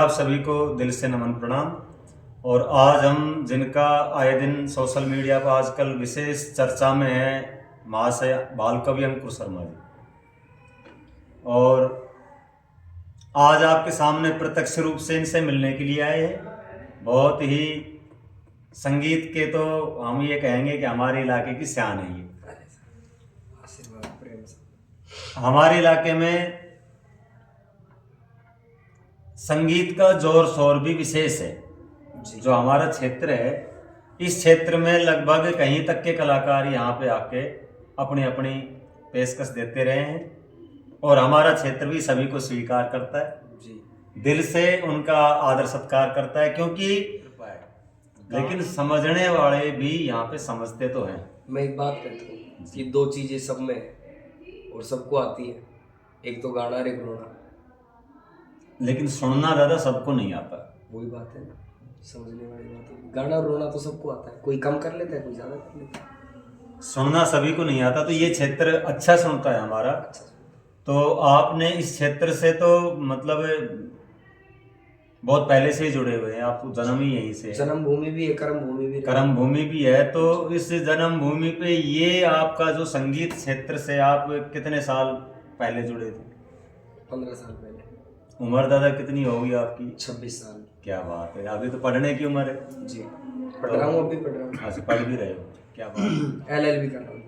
आदाब सभी को दिल से नमन प्रणाम। और आज हम जिनका आए दिन सोशल मीडिया पर आजकल विशेष चर्चा में है महाशय बाल कवि अंकुर शर्मा जी, और आज आपके सामने प्रत्यक्ष रूप से इनसे मिलने के लिए आए हैं। बहुत ही संगीत के तो हम ये कहेंगे कि हमारे इलाके की शान है। ये हमारे इलाके में संगीत का जोर शोर भी विशेष है। जो हमारा क्षेत्र है, इस क्षेत्र में लगभग कहीं तक के कलाकार यहाँ पे आके अपनी अपनी पेशकश देते रहे हैं, और हमारा क्षेत्र भी सभी को स्वीकार करता है जी, दिल से उनका आदर सत्कार करता है, क्योंकि लेकिन समझने वाले भी यहाँ पे समझते तो हैं। मैं एक बात कहता हूँ कि दो चीजें सब में है और सबको आती है, एक तो गाना और एक रोना। लेकिन सुनना दादा सबको नहीं आता। वही बात है ना, समझने वाली बात है। गाना और रोना तो सबको आता है, कोई कम कर लेता है, कोई ज्यादा कर लेता है। सुनना सभी को नहीं आता। तो ये क्षेत्र अच्छा सुनता है हमारा। तो आपने इस क्षेत्र से तो मतलब बहुत पहले से ही जुड़े हुए हैं, आप जन्म ही यहीं से है। जन्म भूमि भी है, कर्म भूमि भी, कर्म भूमि भी है। तो इस जन्म भूमि पे ये आपका जो संगीत क्षेत्र से आप कितने साल पहले जुड़े थे? 15 साल पहले। उम्र दादा कितनी होगी आपकी? 26 साल। क्या बात है, अभी तो पढ़ने की उम्र है जी, पढ़ रहा हूँ, अभी पढ़ रहा हूँ। अच्छा, पढ़ भी रहे हो, क्या बात है। LLB कर रहा हूँ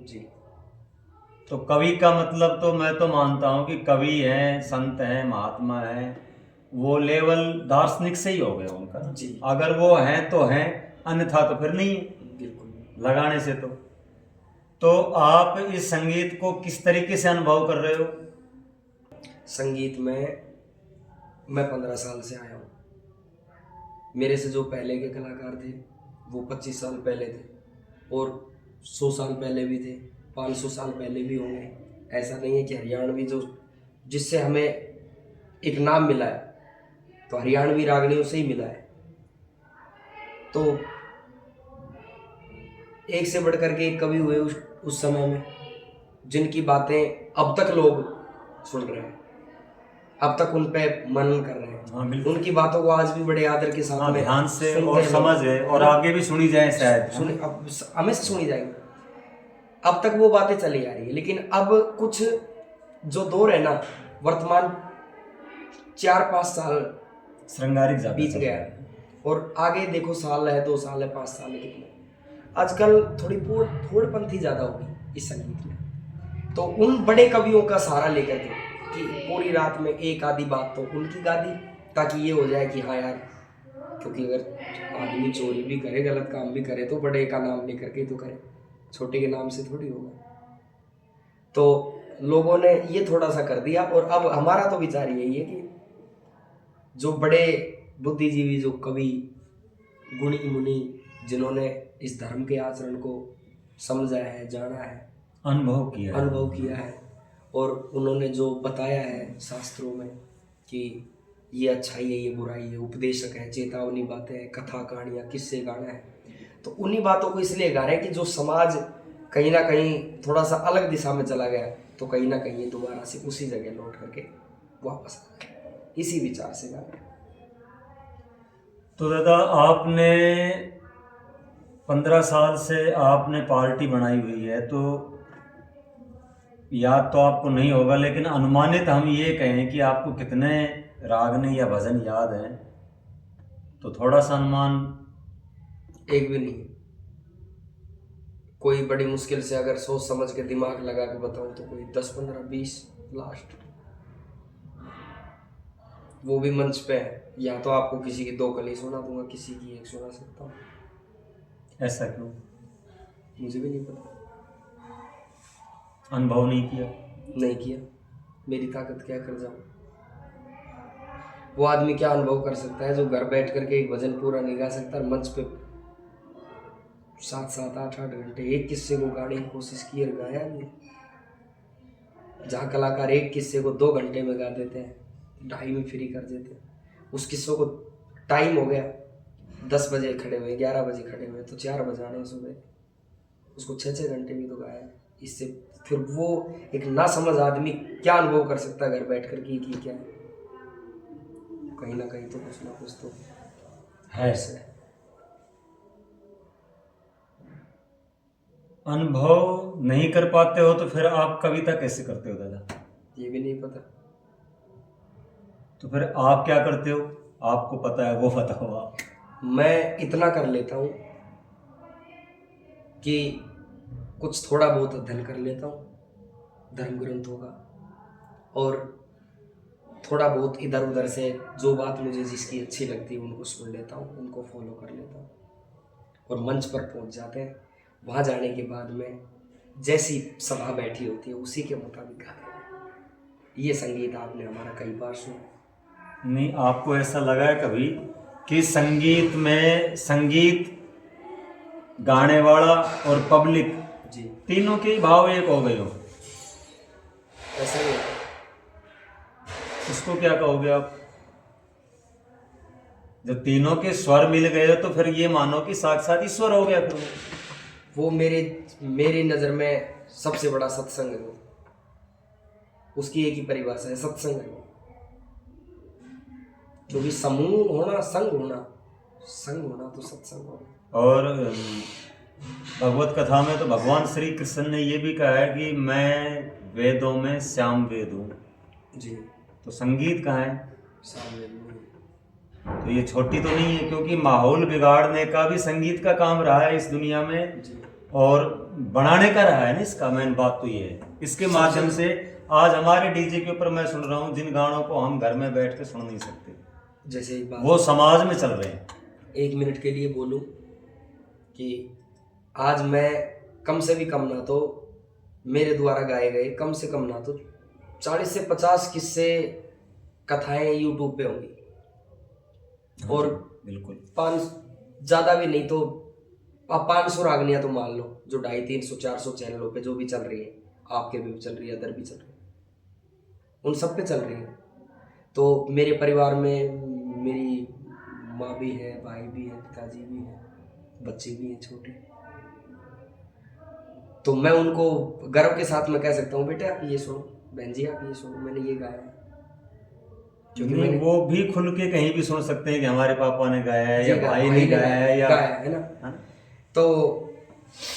जी। तो कवि का मतलब तो मैं तो मानता हूँ कि कवि हैं, संत हैं, महात्मा हैं, वो लेवल दार्शनिक से ही हो गया उनका जी। अगर वो हैं तो हैं, अन्यथा तो फिर नहीं है, बिल्कुल लगाने से तो आप इस संगीत को किस तरीके से अनुभव कर रहे हो? संगीत में मैं 15 साल से आया हूँ। मेरे से जो पहले के कलाकार थे वो 25 साल पहले थे, और 100 साल पहले भी थे, 500 साल पहले भी होंगे। ऐसा नहीं है कि हरियाणवी जो जिससे हमें एक नाम मिला है तो हरियाणवी रागनियों से ही मिला है। तो एक से बढ़कर के एक कवि हुए उस समय में, जिनकी बातें अब तक लोग सुन रहे हैं, अब तक उन पे मनन कर रहे हैं। उनकी बातों को आज भी बड़े आदर के साथ में ध्यान से और समझ है, और आगे भी सुनी जाए शायद। अब हमेशा सुनी जाएगी। अब तक वो बातें चली आ रही है, लेकिन अब कुछ जो दौर है ना, वर्तमान 4-5 साल श्रृंगारिक बीत गया है, और आगे देखो साल है, 2 साल है, 5 साल है, कितने आजकल थोड़ी फोड़पंथी ज्यादा होगी इस संगीत में। तो उन बड़े कवियों का सहारा लेकर के कि पूरी रात में एक आधी बात तो उनकी गा दी, ताकि ये हो जाए कि हाँ यार, क्योंकि अगर आदमी चोरी भी करे, गलत काम भी करे, तो बड़े का नाम लेकर के तो करे, छोटे के नाम से थोड़ी होगा। तो लोगों ने ये थोड़ा सा कर दिया, और अब हमारा तो विचार यही है कि जो बड़े बुद्धिजीवी, जो कवि, गुणी मुनि, जिन्होंने इस धर्म के आचरण को समझा है, जाना है, अनुभव किया है, और उन्होंने जो बताया है शास्त्रों में कि ये अच्छाई है, ये बुराई है, उपदेशक है, चेतावनी बातें हैं, कथा कहानियाँ, किस्से गाना है, तो उन्हीं बातों को इसलिए गा रहे हैं कि जो समाज कहीं ना कहीं थोड़ा सा अलग दिशा में चला गया, तो कहीं ना कहीं दोबारा से उसी जगह लौट करके वापस आ जाए, इसी विचार से गा रहे हैं। तो दादा आपने 15 साल से आपने पार्टी बनाई हुई है, तो याद तो आपको नहीं होगा, लेकिन अनुमानित हम ये कहें कि आपको कितने रागनी या भजन याद हैं, तो थोड़ा सा अनुमान। एक भी नहीं, कोई बड़ी मुश्किल से अगर सोच समझ के दिमाग लगा के बताऊं तो कोई 10, 15, 20 लास्ट, वो भी मंच पे है। या तो आपको किसी की 2 कली सुना दूंगा, किसी की 1 सुना सकता हूँ। ऐसा क्यों? मुझे भी नहीं पता, अनुभव नहीं किया। मेरी ताकत क्या कर जाऊं? वो आदमी क्या अनुभव कर सकता है जो घर बैठ करके एक भजन पूरा नहीं गा सकता, मंच पे 7-7, 8-8 घंटे एक किस्से को गाने की कोशिश की और गाया नहीं। जहाँ कलाकार एक किस्से को 2 घंटे में गा देते हैं, 2.5 में फ्री कर देते हैं, उस किस्सों को टाइम हो गया 10 बजे खड़े हुए, 11 बजे खड़े हुए, तो 4 बजाने सुबह, उसको 6-6 घंटे भी तो गाया। इससे फिर वो एक ना समझ आदमी क्या अनुभव कर सकता है घर बैठ कर कि क्या है। कहीं ना कहीं तो कुछ ना कुछ तो है। ऐसे अनुभव नहीं कर पाते हो तो फिर आप कविता कैसे करते हो दादा? ये भी नहीं पता। तो फिर आप क्या करते हो? आपको पता है वो बताओ आप। मैं इतना कर लेता हूँ कि कुछ थोड़ा बहुत अध्ययन कर लेता हूँ धर्म ग्रंथों का, और थोड़ा बहुत इधर उधर से जो बात मुझे जिसकी अच्छी लगती है उनको सुन लेता हूँ, उनको फॉलो कर लेता हूँ, और मंच पर पहुँच जाते हैं। वहाँ जाने के बाद में जैसी सभा बैठी होती है उसी के मुताबिक गाते हैं। ये संगीत आपने हमारा कई बार सुना। नहीं, आपको ऐसा लगा है कभी कि संगीत में संगीत गाने वाला और पब्लिक जी तीनों के ही भाव एक हो गए हो? ऐसा ही है। उसको क्या कहोगे आप? जब तीनों के स्वर मिल गए तो फिर ये मानो कि साक्षात ईश्वर हो गया। फिर वो मेरी नज़र में सबसे बड़ा सत्संग है वो। उसकी एक ही परिभाषा है, सत्संग है वो। क्योंकि समूह होना, संग होना तो सत्संग होना। और भगवत कथा में तो भगवान श्री कृष्ण ने ये भी कहा है कि मैं वेदों में श्याम वेद हूँ। जी तो संगीत कहाँ है? सामने में। तो ये छोटी तो नहीं है, क्योंकि माहौल बिगाड़ने का भी संगीत का काम रहा है इस दुनिया में, जी और बनाने का रहा है ना। इसका मेन बात तो ये है, इसके माध्यम से आज हमारे डीजे के ऊपर मैं सुन रहा हूँ जिन गानों को हम घर में बैठ के सुन नहीं सकते, जैसे एक बात वो समाज में चल रहे हैं। 1 मिनट के लिए बोलूं कि आज मैं कम से भी कम ना तो मेरे द्वारा गाए गए कम से कम ना तो 40 से 50 किस्से कथाएं यूट्यूब पे होंगी, और बिल्कुल 5 ज़्यादा भी नहीं तो 500 रागनियाँ तो मान लो, जो 250, 300, 400 चैनलों पे जो भी चल रही है, आपके भी चल रही है, अदर भी चल रही है, उन सब पे चल रही है। तो मेरे परिवार में मेरी माँ भी है, भाई भी है, पिताजी भी है, बच्चे भी हैं छोटे। तो मैं उनको गर्व के साथ में कह सकता हूँ, बेटा आप ये सुनो, बहन जी आप ये सुनो, मैंने ये गाया है। क्योंकि नहीं, मैंने वो भी खुल के कहीं भी सुन सकते हैं कि हमारे पापा ने गाया है जी या गाया, भाई ने गाया है या गाया है ना। है ना? तो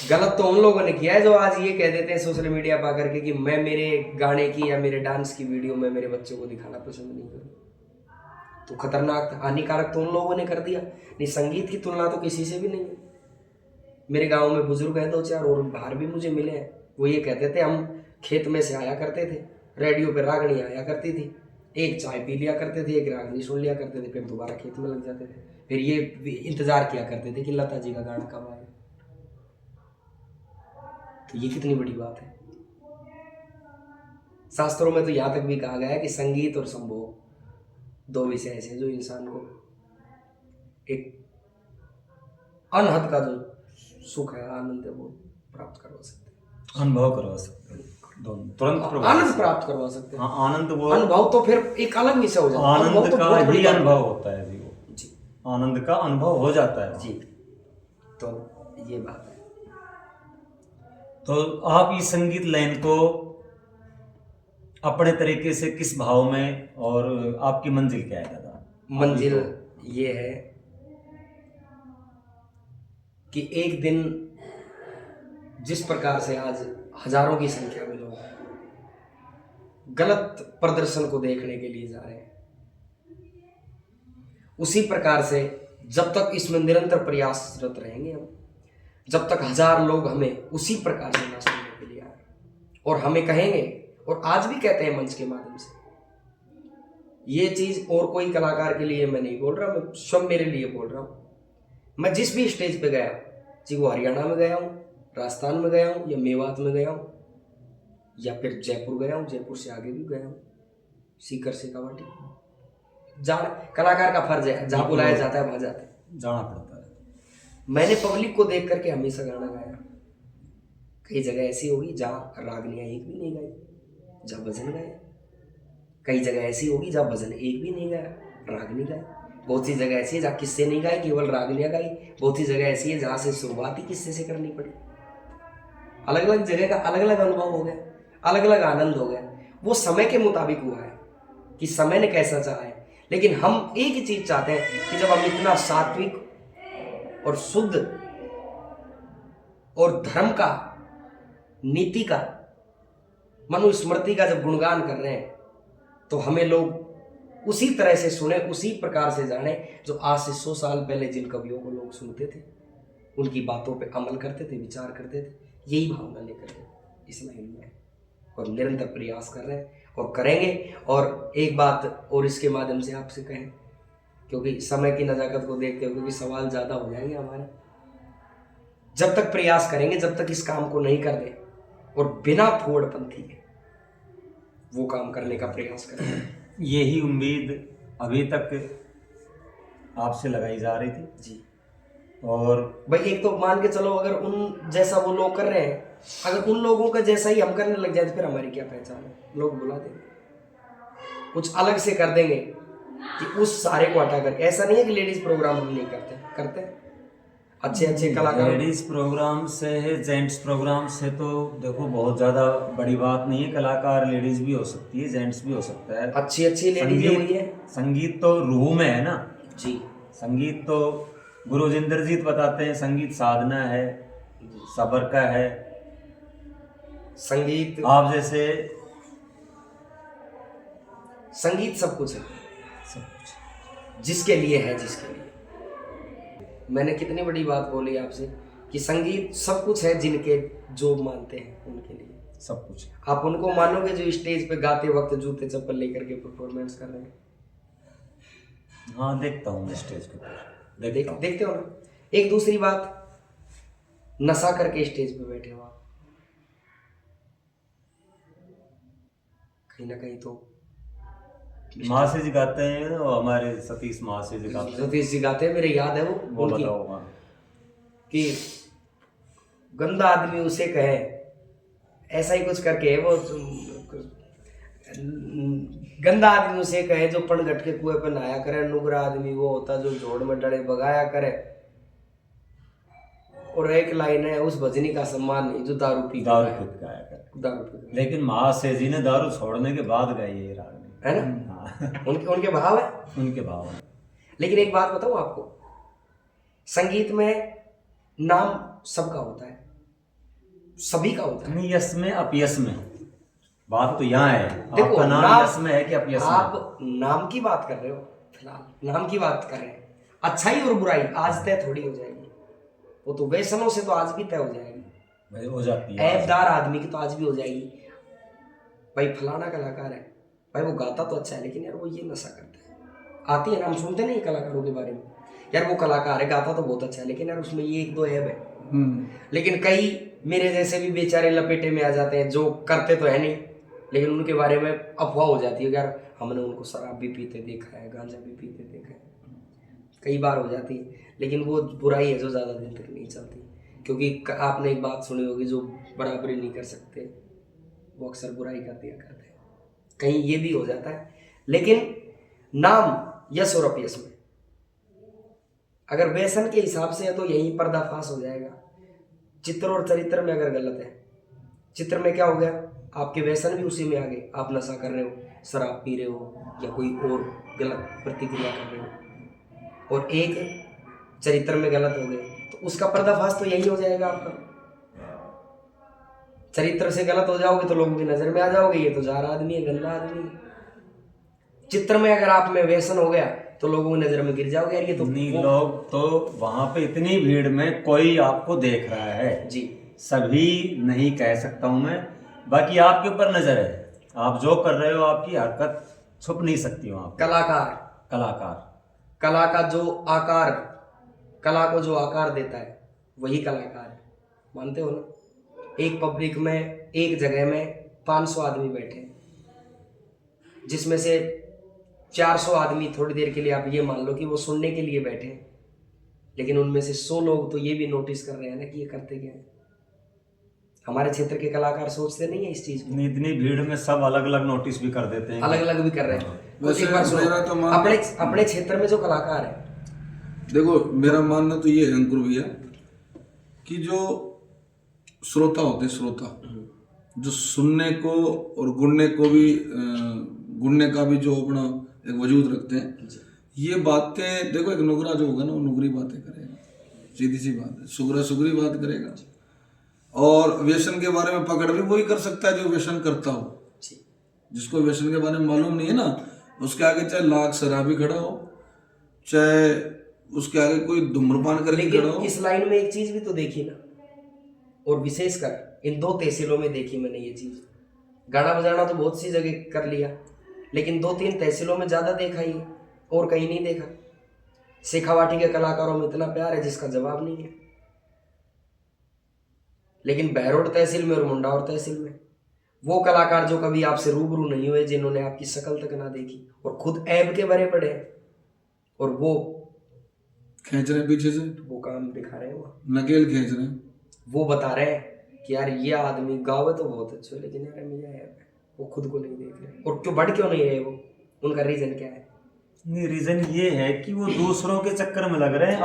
गलत तो उन लोगों ने किया है जो आज ये कह देते हैं सोशल मीडिया पा करके कि मैं मेरे गाने की या मेरे डांस की वीडियो में मेरे बच्चों को दिखाना पसंद नहीं करूँ। तो खतरनाक हानिकारक तो उन लोगों ने कर दिया। नहीं, संगीत की तुलना तो किसी से भी नहीं है। मेरे गांव में बुजुर्ग हैं 2-4 और बाहर भी मुझे मिले हैं, वो ये कहते थे हम खेत में से आया करते थे, रेडियो पे रागनी आया करती थी, एक चाय पी लिया करते थे, एक रागनी सुन लिया करते थे, फिर दोबारा खेत में लग जाते थे, फिर ये इंतजार किया करते थे कि लता जी का गाना कब आए। तो ये कितनी बड़ी बात है। शास्त्रों में तो यहाँ तक भी कहा गया है कि संगीत और संभोग 2 विषय ऐसे जो इंसान को एक अनहद का जो सुख है, आनंद है, वो प्राप्त करवा सकते हैं, अनुभव करवा सकते हैं, दोनों तुरंत प्रभाव आनंद से। प्राप्त करवा सकते हैं। हाँ, आनंद वो अनुभव तो फिर एक अलग विषय हो जाता है। अनुभव आनंद तो का बहुत बड़ी ही बात है। अनुभव होता है जी, वो जी आनंद का अनुभव हो जाता है जी, तो ये बात है। तो आप इस संगीत लाइन को अपने तरीके से किस भाव में, और आपकी मंजिल क्या है दादा? मंजिल ये है कि एक दिन जिस प्रकार से आज हजारों की संख्या में लोग गलत प्रदर्शन को देखने के लिए जा रहे हैं, उसी प्रकार से जब तक इसमें निरंतर प्रयासरत रहेंगे हम, जब तक 1000 लोग हमें उसी प्रकार से ना सुनने के लिए आए और हमें कहेंगे, और आज भी कहते हैं मंच के माध्यम से, ये चीज और कोई कलाकार के लिए मैं नहीं बोल रहा, मैं स्वयं मेरे लिए बोल रहा हूँ। मैं जिस भी स्टेज पे गया, चाहे वो हरियाणा में गया हूँ, राजस्थान में गया हूँ, या मेवात में गया हूँ, या फिर जयपुर गया हूँ, जयपुर से आगे भी गया हूँ, सीकर से कावाटी, जाना कलाकार का फर्ज है, जहाँ बुलाया जाता है वहाँ जाते हैं, जाना पड़ता है। मैंने पब्लिक को देख करके हमेशा गाना गाया। कई जगह ऐसी होगी जहाँ रागनियाँ एक भी नहीं गाई, जहाँ भजन गाए। कई जगह ऐसी होगी जहाँ भजन एक भी नहीं गाया, रागनी गाए। बहुत सी जगह ऐसी है जहाँ किस्से नहीं गाए, केवल रागनियाँ गाई। बहुत सी जगह ऐसी है जहाँ से शुरुआत ही किस्से से करनी पड़ी। अलग अलग जगह का अलग अलग अनुभव हो गया, अलग अलग आनंद हो गया। वो समय के मुताबिक हुआ है कि समय ने कैसा चाहा है। लेकिन हम एक ही चीज चाहते हैं कि जब हम इतना सात्विक और शुद्ध और धर्म का, नीति का, मनुस्मृति का जब गुणगान कर रहे हैं, तो हमें लोग उसी तरह से सुने, उसी प्रकार से जाने जो आज से 100 साल पहले जिन कवियों को लोग सुनते थे, उनकी बातों पे अमल करते थे, विचार करते थे। यही भावना लेकर के इस महिम में और निरंतर प्रयास कर रहे हैं और करेंगे। और एक बात और इसके माध्यम से आपसे कहें, क्योंकि समय की नज़ाकत को देखते हुए, क्योंकि सवाल ज़्यादा हो जाएंगे हमारे, जब तक प्रयास करेंगे, जब तक इस काम को नहीं कर दे और बिना फोड़पंथी के वो काम करने का प्रयास करेंगे। यही उम्मीद अभी तक आपसे लगाई जा रही थी जी। और भाई एक तो मान के चलो, अगर उन जैसा वो लोग कर रहे हैं, अगर उन लोगों का जैसा ही हम करने लग जाए तो फिर हमारी क्या पहचान है? लोग बुला देंगे, कुछ अलग से कर देंगे कि उस सारे को हटा करके। ऐसा नहीं है कि लेडीज प्रोग्राम हम नहीं करते, करते हैं। अच्छे अच्छे कलाकार, लेडीज प्रोग्राम से, जेंट्स प्रोग्राम से तो देखो बहुत ज़्यादा बड़ी बात नहीं है। कलाकार लेडीज भी हो सकती है, जेंट्स भी हो सकता है। अच्छी अच्छी लेडीज हुई है। संगीत तो रूह में है ना जी। संगीत तो गुरु जिंदरजीत बताते हैं, संगीत साधना है, सबर का है। संगीत, आप जैसे संगीत सब कुछ है, सब कुछ जिसके लिए है, जिसके लिए। मैंने कितनी बड़ी बात बोली आपसे कि संगीत सब कुछ है, जिनके जो मानते हैं उनके लिए सब कुछ। आप उनको मानोगे जो स्टेज पे गाते वक्त जूते चप्पल लेकर के परफॉर्मेंस कर रहे हैं? हाँ, देखता हूँ मैं स्टेज के ऊपर, देखते हो ना। एक दूसरी बात, नशा करके स्टेज पे बैठे हो आप, कहीं ना कहीं तो महाशय जी गाते हैं, और हमारे सतीश महाशय जी गाते हैं। सतीश जी गाते हैं, मेरे याद है वो उनकी, बताओ कि गंदा आदमी उसे कहे, ऐसा ही कुछ करके है वो, गंदा आदमी उसे कहे जो पनघट के कुएं पे नहाया करे, नुगरा आदमी वो होता जो जोड़ में डरे भगाया करे। और एक लाइन है, उस भजनी का सम्मान नहीं जो दारू पी गाया कर। दारू पी। लेकिन महाशय जी ने दारू छोड़ने के बाद गाई ये राग में, है ना? हाँ। उनके भाव है, उनके भाव है। लेकिन एक बात बताऊं आपको, संगीत में नाम सबका होता है, सभी का होता है। नहीं, यश में अपयश में बात तो यहाँ है। देखो, आपका नाम यश में है कि अपयश में? आप नाम की बात कर रहे हो, फिलहाल नाम की बात कर रहे हैं। अच्छाई और बुराई आज तय थोड़ी हो जाएगी, वो तो व्यसनों से तो आज भी तय हो जाएगी, भाई हो जाती है। ऐबदार आदमी की तो आज भी हो जाएगी। भाई फलाना कलाकार है, भाई वो गाता तो अच्छा है, लेकिन यार वो ये नशा करता है। आती है ना, हम सुनते नहीं कलाकारों के बारे में, यार वो कलाकार है, गाता तो बहुत अच्छा है, लेकिन यार उसमें ये एक दो ऐब है। लेकिन कई मेरे जैसे भी बेचारे लपेटे में आ जाते हैं, जो करते तो है नहीं, लेकिन उनके बारे में अफवाह हो जाती है, यार हमने उनको शराब भी पीते देखा है, गांजा भी पीते देखा है, कई बार हो जाती है। लेकिन वो बुराई है जो ज़्यादा दिन तक नहीं चलती, क्योंकि आपने एक बात सुनी होगी, जो बराबरी नहीं कर सकते वो अक्सर बुराई कर दिया करते हैं, कहीं ये भी हो जाता है। लेकिन नाम यश और अपयश में अगर व्यसन के हिसाब से है तो यही पर्दाफाश हो जाएगा। चित्र और चरित्र में अगर गलत है, चित्र में क्या हो गया, आपके व्यसन भी उसी में आ गए, आप नशा कर रहे हो, शराब पी रहे हो, या कोई और गलत प्रतिक्रिया कर रहे हो, और एक चरित्र में गलत हो गए, तो उसका पर्दाफाश तो यही हो जाएगा आपका। चरित्र से गलत हो जाओगे तो लोगों की नजर में आ जाओगे, ये तो जार आदमी है, गंदा आदमी है। चित्र में अगर आप में व्यसन हो गया तो लोगों की नजर में गिर जाओगे, यार ये तो नहीं, लोग तो वहां पे इतनी भीड़ में कोई आपको देख रहा है जी, सभी नहीं कह सकता हूं मैं, बाकी आपके ऊपर नजर है, आप जो कर रहे हो आपकी हरकत छुप नहीं सकती वहां पे। कलाकार, कलाकार, कला का जो आकार, कला को जो आकार देता है वही कलाकार है, मानते हो ना? एक पब्लिक में, एक जगह में 500 आदमी बैठे, जिसमें से 400 आदमी थोड़ी देर के लिए आप ये मान लो कि वो सुनने के लिए बैठे, लेकिन उनमें से 100 लोग तो ये भी नोटिस कर रहे हैं ना कि ये करते क्या है। हमारे क्षेत्र के कलाकार सोचते नहीं है इस चीज को। इतनी भीड़ में सब अलग अलग नोटिस भी कर देते हैं, अलग अलग भी कर रहे हैं। वैसे एक बार सुनो, मेरा तो अपने क्षेत्र में जो कलाकार है, देखो मेरा मानना तो ये है अंकुर भैया, कि जो श्रोता होते, श्रोता जो सुनने को और गुणने को भी, गुणने का भी जो अपना एक वजूद रखते हैं। ये बातें देखो, एक नुगरा जो होगा ना वो नुगरी बातें करेगा, सीधी सी बात है। सुगरा सुगरी बात करेगा। और व्यसन के बारे में पकड़ भी वही कर सकता है जो व्यसन करता हो। जिसको व्यसन के बारे में मालूम नहीं है ना, उसके आगे चाहे लाख शराबी खड़ा हो, चाहे उसके आगे कोई धूम्रपान करके खड़ा लेकिन हो। इस लाइन में एक चीज भी तो देखी ना, और विशेषकर इन 2 तहसीलों में देखी मैंने ये चीज। गाना बजाना तो बहुत सी जगह कर लिया, लेकिन 2-3 तहसीलों में ज्यादा देखा ही है, और कहीं नहीं देखा। शेखावाटी के कलाकारों में इतना प्यार है जिसका जवाब नहीं है। लेकिन बहरोड तहसील में और मुंडावर तहसील में वो कलाकार जो कभी आपसे रूबरू नहीं हुए, जिन्होंने आपकी शक्ल तक ना देखी और खुद ऐब के भरे पड़े हैं, और वो खींच रहे हैं पीछे से, वो काम दिखा रहे हैं, वो नकेल खींच रहे हैं। वो बता रहे हैं कि यार ये आदमी गावे तो बहुत अच्छा है, लेकिन यार मुझे है, वो खुद को नहीं देख रहे। और क्यों बढ़ क्यों नहीं रहे वो, उनका रीजन क्या है? नहीं, रीजन ये है कि वो दूसरों के चक्कर में लग रहे हैं।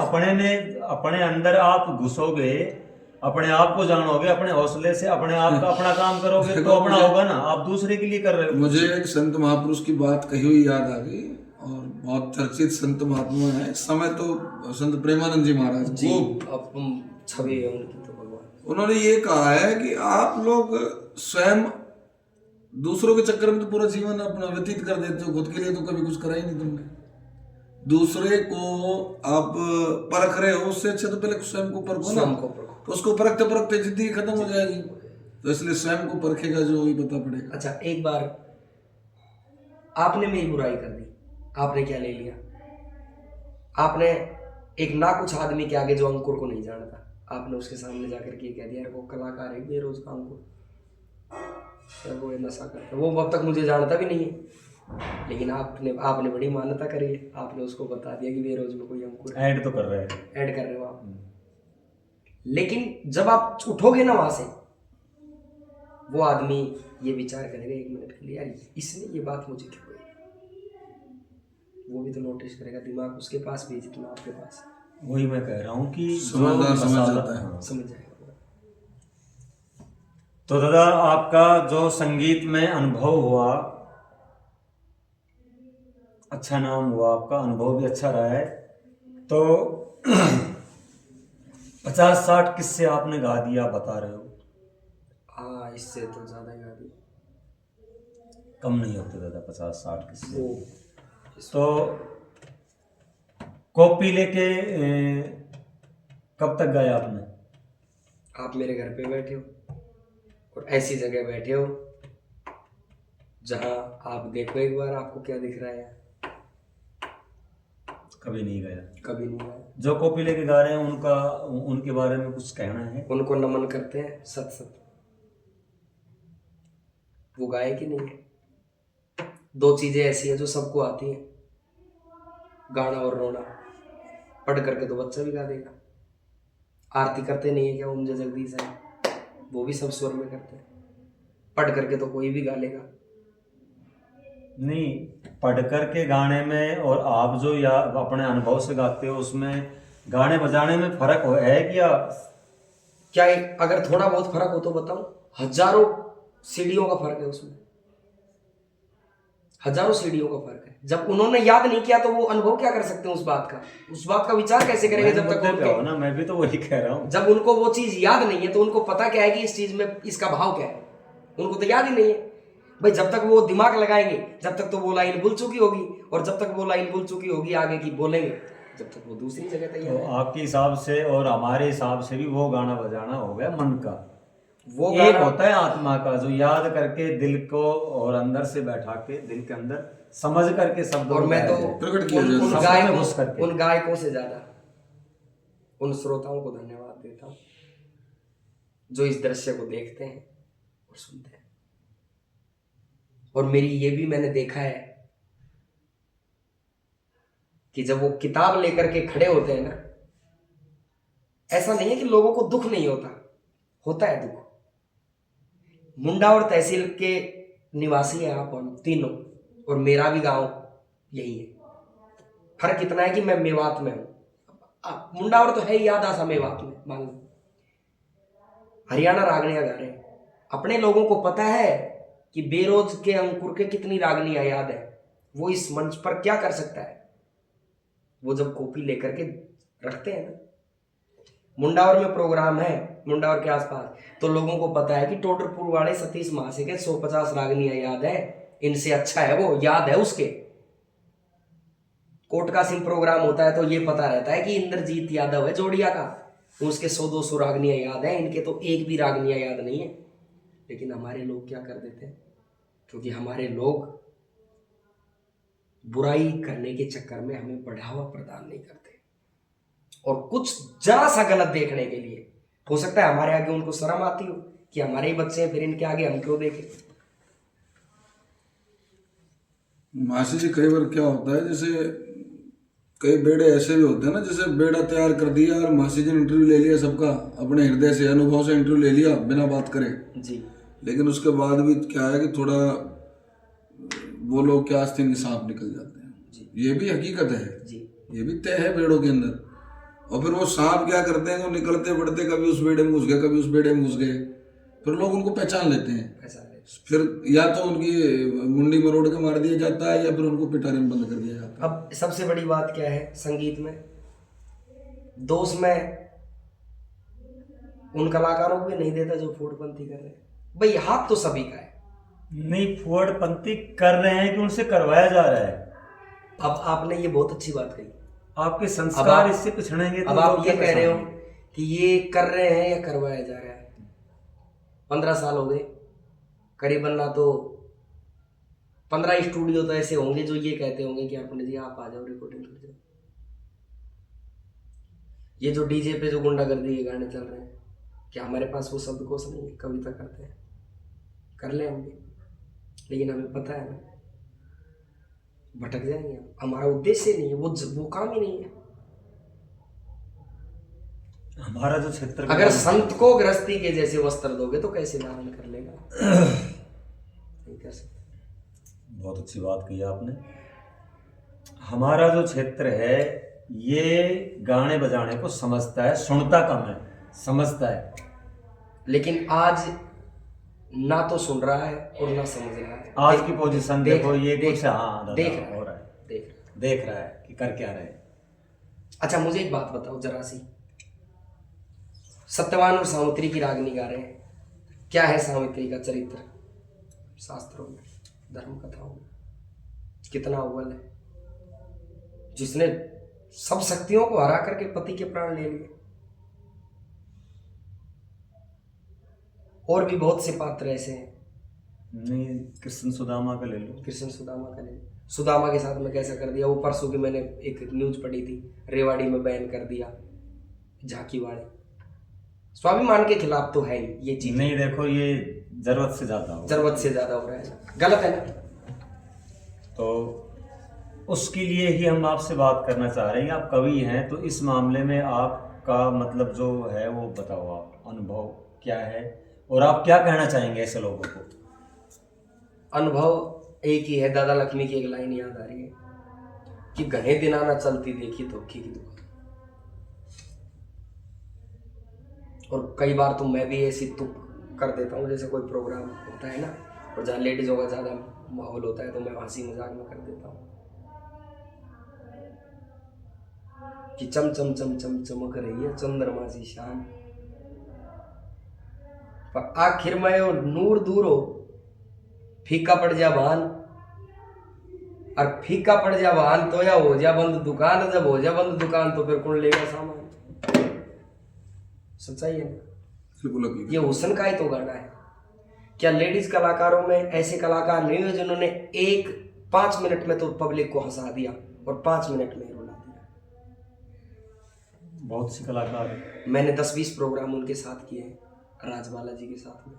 अपने अंदर आप घुसोगे, अपने आप को जानोगे, अपने हौसले से अपने आप का अपना काम करोगे तो अपना होगा ना। आप दूसरे के लिए कर रहे हो। मुझे एक संत महापुरुष की बात कही हुई याद आ गई, और बहुत चर्चित संत महात्मा है इस समय तो, संत प्रेमानंद जी महाराज जी, वो, अब छवि है उनकी तो भगवान। उन्होंने ये कहा है कि आप लोग स्वयं दूसरों के चक्कर में तो पूरा जीवन अपना व्यतीत कर देते हो, खुद के लिए तो कभी कुछ करा ही नहीं तुमने। दूसरे को आप परख रहे हो, उससे अच्छा तो पहले स्वयं को परखो ना। स्वयं को परखो। तो उसको परखते परखते जिंदगी खत्म हो जाएगी। तो इसलिए स्वयं को परखेगा जो वही पता पड़ेगा। अच्छा, एक बार आपने मेरी बुराई कर दी, आपने क्या ले लिया? आपने एक ना कुछ आदमी के आगे जो अंकुर को नहीं जानता, आपने उसके सामने जाकर के कह दिया यार वो कलाकार है बेरोजगार अंकुर, यार वो ये नशा करता है, वो अब तक मुझे जानता भी नहीं है, लेकिन आपने बड़ी मान्यता करी है, आपने उसको बता दिया कि बेरोज में कोई अंकुर है। ऐड तो कर रहे हैं। ऐड कर रहे हो आप। लेकिन जब आप उठोगे ना वहां से, वो आदमी ये विचार करेगा 1 मिनट के लिए, यार इसने ये बात मुझे क्यों कही। वो भी तो नोटिस करेगा, दिमाग उसके पास भी जितना आपके पास। वही मैं कह रहा हूँ कि समझदार समझ जाता है। हाँ। समझ जाएगा वो। तो दादा, आपका जो संगीत में अनुभव हुआ, अच्छा नाम हुआ, आपका अनुभव भी अच्छा रहा है। तो 50-60 किस्से आपने गा दिया, आप बता रहे हो। हाँ, इससे तो ज्यादा ही गा दी। कम नहीं होते दादा 50-60 किस्से। वो तो कॉपी लेके कब तक गए आपने? आप मेरे घर पे बैठे हो और ऐसी जगह बैठे हो जहां आप देखो एक बार आपको क्या दिख रहा है। कभी नहीं गया। कभी नहीं आया। जो कॉपी लेके गा रहे हैं उनके बारे में कुछ कहना है? उनको नमन करते हैं सत सत। वो गाए कि नहीं है? 2 चीजें ऐसी हैं जो सबको आती हैं, गाना और रोना। पढ़ करके तो बच्चा भी गा देगा। आरती करते नहीं है क्या ओम जय जगदीश है, वो भी सब स्वर में करते हैं। पढ़ करके तो कोई भी गा लेगा। नहीं, पढ़कर के गाने में और आप जो या अपने अनुभव से गाते हो उसमें गाने बजाने में फर्क है क्या? क्या अगर थोड़ा बहुत फर्क हो तो बताऊं? हजारों सीढ़ियों का फर्क है उसमें। हजारों सीढ़ियों का फर्क है। जब उन्होंने याद नहीं किया तो वो अनुभव क्या कर सकते हैं उस बात का? उस बात का विचार कैसे करेंगे जब तक उनको ना, मैं भी तो वही कह रहा हूँ। जब उनको वो चीज याद नहीं है तो उनको पता क्या है कि इस चीज में इसका भाव क्या है? उनको तो याद ही नहीं है भाई। जब तक वो दिमाग लगाएंगे जब तक तो वो लाइन भूल चुकी होगी, और जब तक वो लाइन भूल चुकी होगी आगे की बोलेंगे जब तक वो दूसरी जगह तैयार तो है। आपके हिसाब से और हमारे हिसाब से भी वो गाना बजाना हो गया मन का। वो एक गाना होता है आत्मा का, जो याद करके दिल को और अंदर से बैठा के दिल के अंदर समझ करके शब्द। और मैं तो प्रकट किया जाए उन गायकों से ज्यादा उन श्रोताओं को धन्यवाद देता हूँ जो इस दृश्य को देखते हैं और सुनते हैं। और मेरी ये भी मैंने देखा है कि जब वो किताब लेकर के खड़े होते हैं ना, ऐसा नहीं है कि लोगों को दुख नहीं होता, होता है दुख। मुंडावर तहसील के निवासी हैं आप हम तीनों, और मेरा भी गांव यही है। फर्क इतना है कि मैं मेवात में हूं। मुंडावर तो है ही आधा सा मेवात में, मान लो। हरियाणा रागनियां गा रहे हैं। अपने लोगों को पता है कि बेरोज के अंकुर के कितनी रागनियां याद है। वो इस मंच पर क्या कर सकता है? वो जब कॉपी लेकर के रखते हैं ना, मुंडावर में प्रोग्राम है, मुंडावर के आसपास, तो लोगों को पता है कि टोडरपुर वाले सतीश महाशय के 150 रागनियां याद है, इनसे अच्छा है वो, याद है उसके। कोट का सिंह प्रोग्राम होता है तो ये पता रहता है कि इंद्रजीत यादव है जोड़िया का, उसके 100-200 रागनियां याद है, इनके तो एक भी रागनियां याद नहीं है। लेकिन हमारे लोग क्या कर देते हैं, क्योंकि हमारे लोग बुराई करने के चक्कर में हमें बढ़ावा प्रदान नहीं करते, और कुछ जरा सा गलत देखने के लिए हो सकता है हमारे आगे उनको शर्म आती हो कि हमारे ही बच्चे हैं, फिर इनके आगे हम क्यों देखें। मासी जी कई बार क्या होता है, जैसे कई बेड़े ऐसे भी होते हैं ना, जैसे बेड़ा तैयार कर दिया और मासी जी ने इंटरव्यू ले लिया सबका, अपने हृदय से अनुभव से इंटरव्यू ले लिया बिना बात करे जी, लेकिन उसके बाद भी क्या है कि थोड़ा वो लोग क्या आस्तीन के सांप निकल जाते हैं जी। ये भी हकीकत है जी, ये भी तय है बेड़ों के अंदर। और फिर वो सांप क्या करते हैं, वो निकलते बढ़ते कभी उस बेड़े में घुस गए कभी उस बेड़े में घुस गए, फिर लोग उनको पहचान लेते हैं। ऐसा है। फिर या तो उनकी मुंडी मरोड़ के मार दिया जाता है या फिर उनको पिटारे में बंद कर दिया जाता है। अब सबसे बड़ी बात क्या है संगीत में, दोष मैं उन कलाकारों को भी नहीं देता जो फूटपंथी कर रहे हैं, भाई हाथ तो सभी का है। नहीं, फुटपंथी कर रहे हैं कि उनसे करवाया जा रहा है। अब आपने ये बहुत अच्छी बात कही, आपके संस्कार इससे पिछड़ेंगे तो अब आप लोग ये क्या कह रहे हो पहचानेंगे? कि ये कर रहे हैं या करवाया जा रहा है। 15 साल हो गए करीबन, ना तो 15 स्टूडियो तो ऐसे होंगे जो ये कहते होंगे कि अपने जी आप आ जाओ रिकॉर्डिंग कर जाओ। ये जो डीजे पे जो गुंडागर्दी के गाने चल रहे हैं, क्या हमारे पास वो शब्दकोश नहीं है? कविता करते हैं, कर ले हम भी, लेकिन हमें पता है ना भटक जाएंगे हम, हमारा उद्देश्य नहीं है, वो काम ही नहीं है। हमारा जो क्षेत्र अगर संत को गृहस्थी के जैसे वस्त्र दोगे तो कैसे धारण कर लेगा? नहीं कर सकते। बहुत अच्छी बात कही आपने। हमारा जो क्षेत्र है ये गाने बजाने को समझता है, सुनता कम है, समझता है। लेकिन आज ना तो सुन रहा है और ना समझ रहा है। आज की पोजीशन देखो, ये कुछ हाँ देख हो रहा है, देख देख रहा है कि कर क्या रहे हैं। अच्छा मुझे एक बात बताओ जरा सी, सत्यवान और सावित्री की रागनी गा रहे हैं, क्या है सावित्री का चरित्र शास्त्रों में, धर्म कथाओं में कितना अव्वल है, जिसने सब शक्तियों को हरा करके पति के प्राण ले लिए। और भी बहुत से पात्र ऐसे हैं। नहीं, कृष्ण सुदामा का ले लो। कृष्ण सुदामा का ले, सुदामा के साथ में कैसा कर दिया, वो परसों की मैंने एक न्यूज पढ़ी थी, रेवाड़ी में बैन कर दिया झांकी वाले। स्वाभिमान के खिलाफ तो है ही ये चीज। नहीं देखो, ये जरूरत से ज्यादा हो, जरूरत से ज्यादा हो रहा है, गलत है ना। तो उसके लिए ही हम आपसे बात करना चाह रहे हैं। आप कवि हैं तो इस मामले में आपका मतलब जो है वो बताओ, आप अनुभव क्या है और आप क्या कहना चाहेंगे ऐसे लोगों को? अनुभव एक ही है, दादा लक्ष्मी की एक लाइन याद आ रही है कि घने दिना ना चलती देखी धोखे की दुकान। और कई बार तो मैं भी ऐसी तुक कर देता हूँ, जैसे कोई प्रोग्राम होता है ना और जहाँ लेडीजों का ज़्यादा माहौल होता है तो मैं हंसी मजाक में कर देता हूँ कि चम चम चम चम चमक रही है चंद्रमा सी शान, पर आखिर में वो नूर दूर हो, फीका पड़ जा भान, और फीका पड़ जा भान तो या हो जा बंद दुकान, जब हो जा बंद दुकान तो फिर कौन लेगा सामान। सच्चाई है ना, ये हुस्न का ही तो गाना है। क्या लेडीज कलाकारों में ऐसे कलाकार नहीं हुए जिन्होंने 5 मिनट में तो पब्लिक को हंसा दिया और 5 मिनट में रुला दिया? बहुत से कलाकार हैं। मैंने 10-20 प्रोग्राम उनके साथ किए हैं, राजबाला जी के साथ में।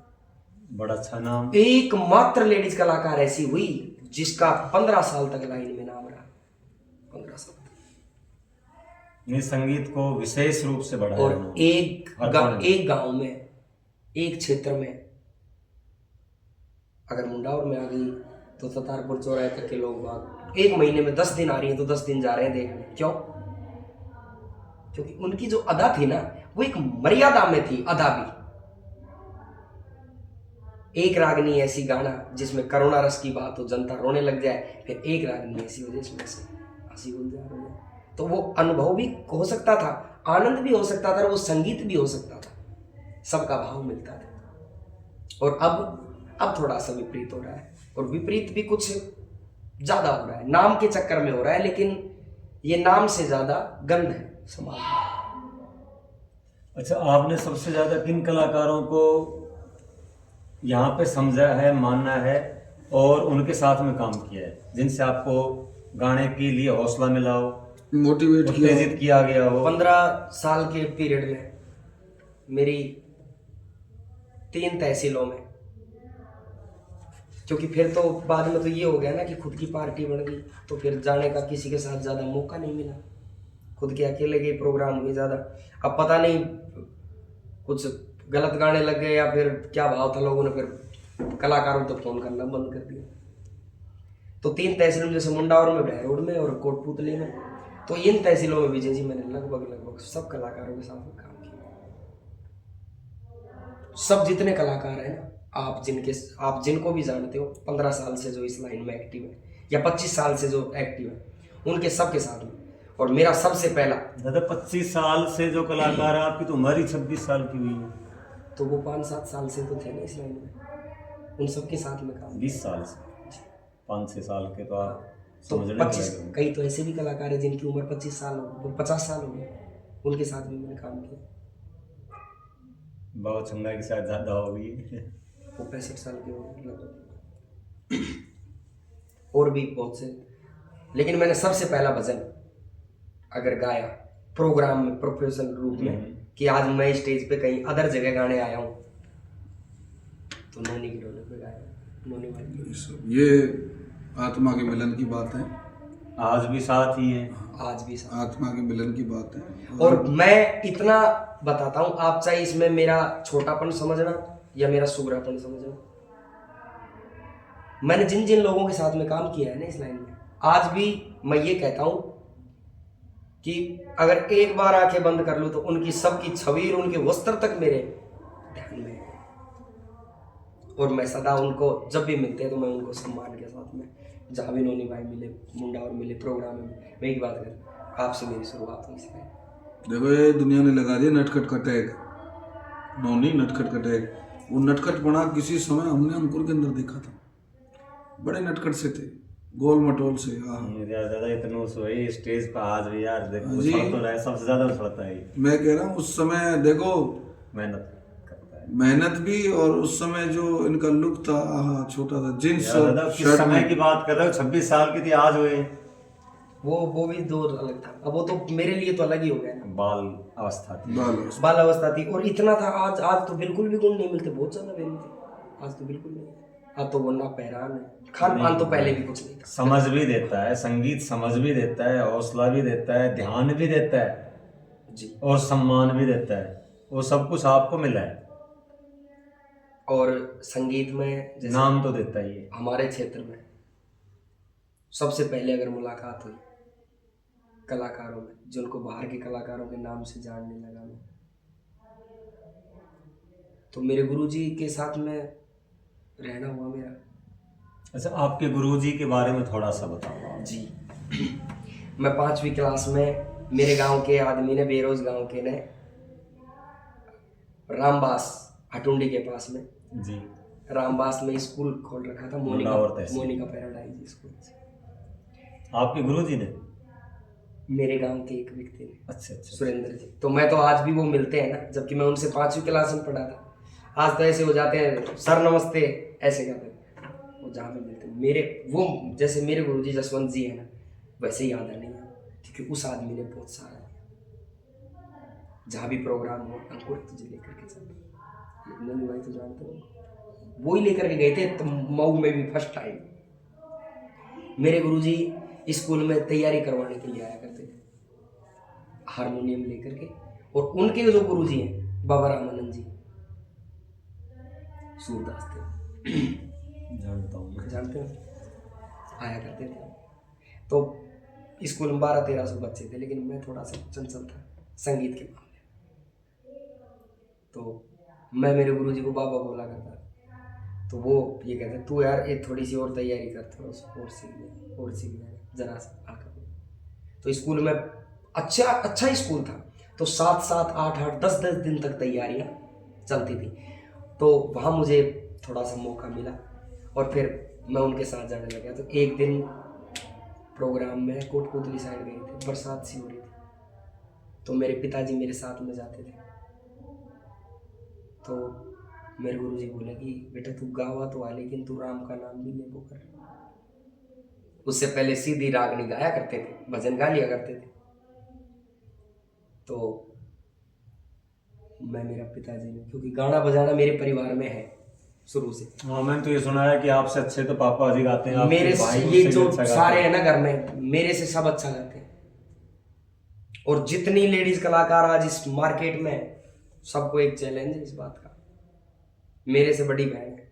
बड़ा अच्छा नाम। एकमात्र लेडीज कलाकार ऐसी हुई जिसका 15 साल तक लाइन में नाम रहा, 15 साल तक। ये संगीत को विशेष रूप से बढ़ाया और उन्होंने। एक गांव में, एक क्षेत्र में अगर मुंडावर में आ गई तो ततारपुर चौराहे तक के लोग बाग 1 महीने में 10 दिन आ रही हैं तो 10 दिन जा रहे हैं देखने। क्यों? क्योंकि उनकी जो अदा थी ना वो एक मर्यादा में थी। अदा भी एक रागनी ऐसी गाना जिसमें करुणा रस की बात हो, जनता रोने लग जाए, फिर एक रागनी ऐसी हो जिसमें से हंसी गुलजार हो जाए। तो वो अनुभव भी हो सकता था, आनंद भी हो सकता था, और वो संगीत भी हो सकता था, सबका भाव मिलता था। और अब थोड़ा सा विपरीत हो रहा है, और विपरीत भी कुछ ज्यादा हो रहा है, नाम के चक्कर में हो रहा है, लेकिन ये नाम से ज्यादा गंध है समाज में। अच्छा, आपने सबसे ज्यादा किन कलाकारों को यहाँ पे समझा है, मानना है और उनके साथ में काम किया है, जिनसे आपको गाने के लिए हौसला मिला हो, मोटिवेट किया उत्तेजित किया गया हो? 15 साल के पीरियड में मेरी 3 तहसीलों में, क्योंकि फिर तो बाद में तो ये हो गया ना कि खुद की पार्टी बन गई, तो फिर जाने का किसी के साथ ज़्यादा मौका नहीं मिला, खुद के अकेले के प्रोग्राम हुए ज़्यादा। अब पता नहीं कुछ गलत गाने लग गए या फिर क्या भाव था, लोगों ने फिर कलाकारों को तो फ़ोन करना बंद कर दिया। तो 3 तहसीलों में, जैसे मुंडावर में, बहरोड में और कोटपुतली में, तो इन तहसीलों में विजय जी मैंने लगभग सब कलाकारों के साथ में काम किया। सब जितने कलाकार हैं ना, आप जिनको भी जानते हो, 15 साल से जो इस लाइन में एक्टिव है या 25 साल से जो एक्टिव है, उनके सबके साथ में। और मेरा सबसे पहला दादा 25 साल से जो कलाकार है, आपकी तो उम्र ही 26 साल की हुई है। तो वो 5-7 साल से तो थे ना इस लाइन में, उन सबके साथ में काम 20 साल से 5-6 साल के तो आप तो समझ 25, कई तो ऐसे भी कलाकार है जिनकी उम्र 25 साल हो, 50 साल हो गए, उनके साथ भी मैंने काम किया। बहुत चंगा के साथ ज़्यादा होगी। वो 65 साल के हो गए लगभग, और भी बहुत से। लेकिन मैंने सबसे पहला भजन अगर गाया प्रोग्राम में प्रोफेशनल रूप में, कि आज मैं स्टेज पे कहीं अदर जगह गाने आया हूँ, तो नोनी की ढोलक पे गाया, नोनी वाली। ये आत्मा के मिलन की बात है, आज भी साथ ही है। आज भी साथ। आत्मा के मिलन की बात है। और मैं इतना बताता हूँ, आप चाहे इसमें मेरा छोटापन समझना या मेरा सुगरापन समझना, मैंने जिन जिन लोगों के साथ में काम किया है ना इस लाइन में, आज भी मैं ये कहता हूँ कि अगर एक बार आंखें बंद कर लूँ तो उनकी सबकी छवि और उनके वस्त्र तक मेरे ध्यान में है। और मैं सदा उनको जब भी मिलते हैं तो मैं उनको सम्मान के साथ में, जहाँ भी नोनी भाई मिले, मुंडा और मिले, प्रोग्राम में, मैं एक बात कर, आपसे मेरी शुरुआत हुई इसलिए। देखो ये दुनिया ने लगा दिया नटखट का टैग, नोनी नटखट का टैग। वो नटखटपना किसी समय हमने अंकुर के अंदर देखा था, बड़े नटखट से थे, गोल मटोल से। दादा इतना सोई स्टेज पर आज भी यार देखो, जी। उछल तो रहा है, सबसे ज्यादा उछलता है ये। मैं कह रहा हूँ उस समय देखो मेहनत करता है मेहनत भी, और उस समय जो इनका लुक था, आहा, छोटा सा जींस यार दादा, और किस शर्ट समय में। की बात कर रहे हो? 26 साल की थी, आज हुए वो भी दौर अलग था। अब वो तो मेरे लिए तो अलग ही हो गया ना, बाल अवस्था थी। बाल अवस्था थी और इतना था। आज तो बिल्कुल भी गुण नहीं मिलते, बहुत ज्यादा बेरी थे, आज तो बिल्कुल नहीं। आज तो वो ना पहरान है, खान पान तो पहले भी कुछ नहीं था। समझ भी देता है संगीत, समझ भी देता है, हौसला भी देता है, ध्यान भी देता है जी। और सम्मान भी देता है, वो सब कुछ आपको मिला है। और संगीत में जैसे नाम तो देता ही है। हमारे क्षेत्र में सबसे पहले अगर मुलाकात हुई कलाकारों में, जिनको बाहर के कलाकारों के नाम से जानने लगा मैं, तो मेरे गुरुजी के साथ में रहना हुआ मेरा। अच्छा, आपके गुरुजी के बारे में थोड़ा सा बताओ। जी, मैं 5वीं क्लास में मेरे गांव के आदमी ने, बेरोज गांव के ने, रामबास हटुंडी के पास में जी, रामबास में स्कूल खोल रखा था, मोनिका पैराडाइज स्कूल। आपके गुरुजी ने? मेरे गांव के एक व्यक्ति ने, अच्छा अच्छा। सुरेंद्र जी। तो मैं तो आज भी वो मिलते हैं ना, जबकि मैं उनसे 5वीं क्लास में पढ़ा था। आज तो ऐसे हो जाते हैं, सर नमस्ते ऐसे कहते हैं। वो जहाँ पे मिलते हैं मेरे, वो जैसे मेरे गुरुजी जसवंत जी है ना, वैसे ही याद है नहीं है, क्योंकि उस आदमी ने बहुत सारा दिया। जहाँ भी प्रोग्राम हो, अंकुर तुझे लेकर के चलते, नन्ही भाई तो जानते हो, वो ही लेकर के गए थे। तो मऊ में भी फर्स्ट टाइम मेरे गुरुजी स्कूल में तैयारी करवाने के लिए आया करते थे, हारमोनियम लेकर के। और उनके जो गुरुजी हैं बाबा रामानंद जी, सूरदास थे, जानता हूँ। जानते हो, आया करते थे। तो स्कूल में 12-1300 बच्चे थे, लेकिन मैं थोड़ा सा चंचल था संगीत के मामले। तो मैं मेरे गुरुजी को बाबा बोला करता था। तो वो ये कहते तू यार एक थोड़ी सी और तैयारी कर, थोड़ा सा और सीख ले जरा सा आकर। तो स्कूल में अच्छा स्कूल था, तो 7-7, 8-8, 10-10 दिन तक तैयारियां चलती थी। तो वहाँ मुझे थोड़ा सा मौका मिला और फिर मैं उनके साथ जाने लगा। तो एक दिन प्रोग्राम में कोटपुतली साइड गए थे, बरसात सी हो रही थी, तो मेरे पिताजी मेरे साथ में जाते थे। तो मेरे गुरुजी बोले कि बेटा तू गावा तो आ, लेकिन तू राम का नाम भी ले वो कर। उससे पहले सीधी रागनी गाया करते थे, भजन गा लिया करते थे। तो मैं मेरा पिताजी ने, क्योंकि गाना बजाना मेरे परिवार में है शुरू से। हाँ, मैंने तो ये सुना है कि आपसे अच्छे तो पापा जी गाते हैं, आपके मेरे भाई ये उससे भी जो अच्छा गाते सारे हैं। हैं ना घर में, मेरे से सब अच्छा गाते हैं। और जितनी लेडीज कलाकार आज इस मार्केट में है, सबको एक चैलेंज है इस बात का, मेरे से बड़ी बहन है।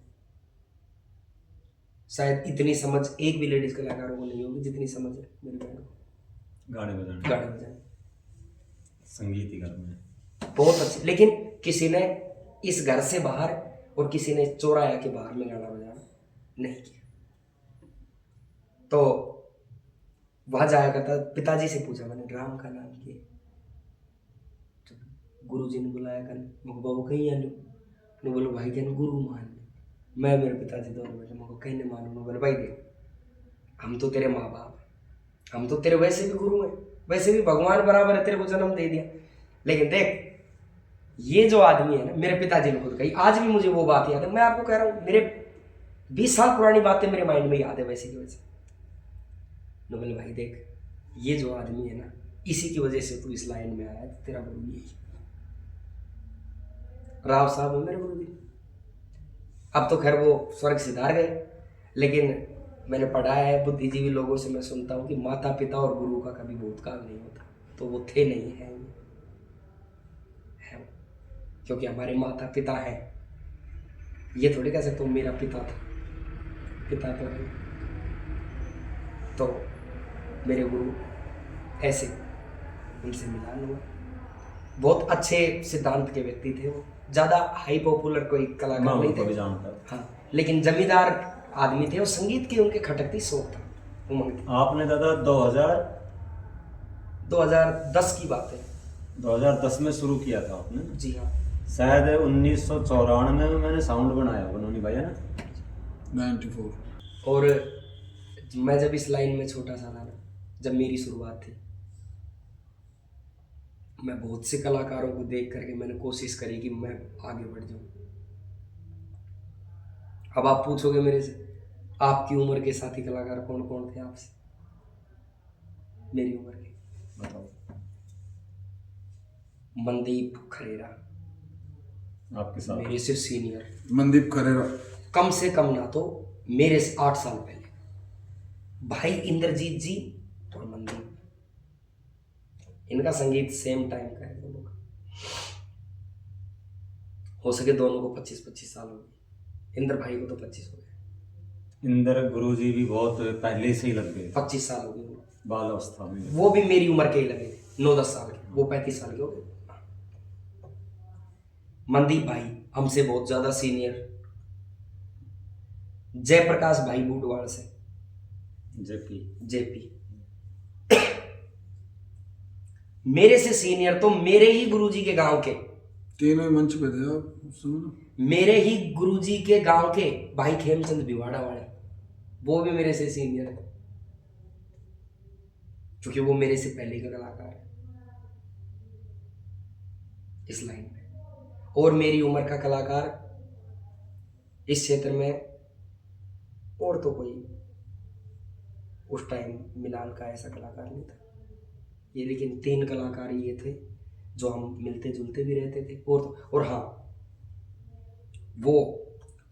शायद इतनी समझ एक भी लेडीज कलाकारों को नहीं होगी जितनी समझ है मेरी बहन को गाने बजाने, गाने बजाने। संगीत ही घर में बहुत अच्छे। लेकिन किसी ने इस घर से बाहर और किसी ने चौराया के बाहर में गाना बजाना नहीं किया। तो वहां जाया करता, पिताजी से पूछा मैंने राम का नाम किया, तो गुरुजी ने बुलाया कर, बाबू कहीं आने बोलो भाई क्या गुरु मान। मैं मेरे पिताजी दोनों बैठे, मुझको कहने मानो। बोले भाई देख, हम तो तेरे माँ बाप, हम तो तेरे वैसे भी गुरु हैं, वैसे भी भगवान बराबर है, तेरे को जन्म दे दिया। लेकिन देख ये जो आदमी है ना, मेरे पिताजी ने खुद कही, आज भी मुझे वो बात याद है। मैं आपको कह रहा हूँ, मेरे 20 साल पुरानी बातें मेरे माइंड में याद है वैसे की वजह। तो बोले भाई देख, ये जो आदमी है ना, इसी की वजह से तू इस लाइन में आया है, तो तेरा गुरु यही राव साहब है मेरे गुरु जी। अब तो खैर वो स्वर्ग सिधार गए, लेकिन मैंने पढ़ा है बुद्धिजीवी लोगों से, मैं सुनता हूँ कि माता पिता और गुरु का कभी भूतकाल नहीं होता। तो वो थे नहीं है, क्योंकि हमारे माता पिता हैं। ये थोड़ी कह सकते हो मेरा पिता था, पिता तो है। तो मेरे गुरु ऐसे, उनसे मिलान हुआ। बहुत अच्छे सिद्धांत के व्यक्ति थे वो, ज़्यादा हाई पॉपुलर कोई कलाकार नहीं थे। हाँ, लेकिन जमींदार आदमी थे और संगीत की उनके खटकती शौक था, उमंग थी। आपने दादा 2010 की बात है। 2010 में शुरू किया था आपने? जी हाँ। शायद 1994 में मैंने साउंड बनाया बनोनी भाई, है ना? 94। और मैं जब इस लाइन में छोटा सा था ना, जब मेरी शुरुआत थी, मैं बहुत से कलाकारों को देख करके मैंने कोशिश करी कि मैं आगे बढ़ जाऊं। अब आप पूछोगे मेरे से, आपकी उम्र के साथी कलाकार कौन कौन थे आपसे? मेरी उम्र के बताओ। मनदीप खरेरा, आपके साथ? मेरे से सीनियर। मनदीप खरेरा कम से कम ना तो मेरे से 8 साल पहले। भाई इंद्रजीत जी और मनदीप, इनका संगीत सेम टाइम का है दोनों का। हो सके दोनों को 25-25 साल हो गए। इंद्र भाई को तो 25 हो गए। इंद्र गुरुजी भी बहुत पहले से ही लग गए, 25 साल हो गए उनको। बाल अवस्था में। वो भी मेरी उम्र के ही लगे थे, 9-10 साल के। वो 35 साल के हो गए। मनदीप भाई हमसे बहुत ज्यादा सीनियर। जयप्रकाश भाई बूटवाड़ से, जेपी मेरे से सीनियर। तो मेरे ही गुरुजी के गांव के तीनों मंच पे थे आप, सुनो ना। मेरे ही गुरुजी के गांव के भाई खेमचंद भिवाड़ा वाले, वो भी मेरे से सीनियर है, क्योंकि वो मेरे से पहले का कलाकार है इस लाइन में। और मेरी उम्र का कलाकार इस क्षेत्र में और तो कोई उस टाइम मिलान का ऐसा कलाकार नहीं था ये, लेकिन 3 कलाकार ये थे जो हम मिलते जुलते भी रहते थे। और हाँ, वो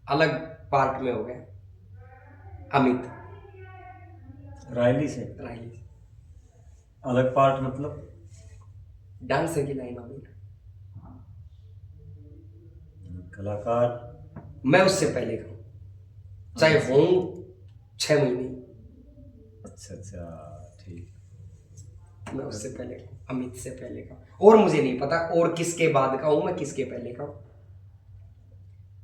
अलग पार्ट में हो गए, अमित रायली से। अलग पार्ट मतलब डांसर की लाइन आ गई। कलाकार मैं उससे पहले का हूँ, चाहे हूँ 6 महीने। अच्छा ठीक। मैं उससे पहले का हूँ, अमित से पहले का। और मुझे नहीं पता और किसके बाद का हूँ मैं, किसके पहले का हूँ।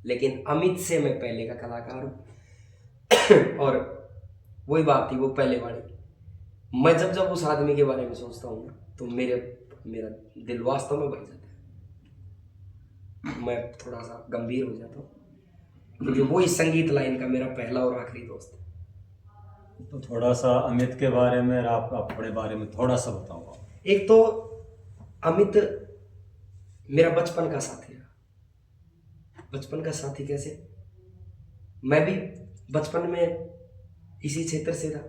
लेकिन अमित से मैं पहले का कलाकार हूँ। और वही बात थी वो पहले वाली, मैं जब जब उस आदमी के बारे में सोचता हूँ ना, तो मेरा दिल वास्तव में भर जाता है, मैं थोड़ा सा गंभीर हो जाता हूँ, क्योंकि वो इस संगीत लाइन का मेरा पहला और आखिरी दोस्त है। तो थोड़ा सा अमित के बारे में और आप अपने बारे में थोड़ा सा बताओ। एक तो अमित मेरा बचपन का साथी रहा। बचपन का साथी कैसे, मैं भी बचपन में इसी क्षेत्र से था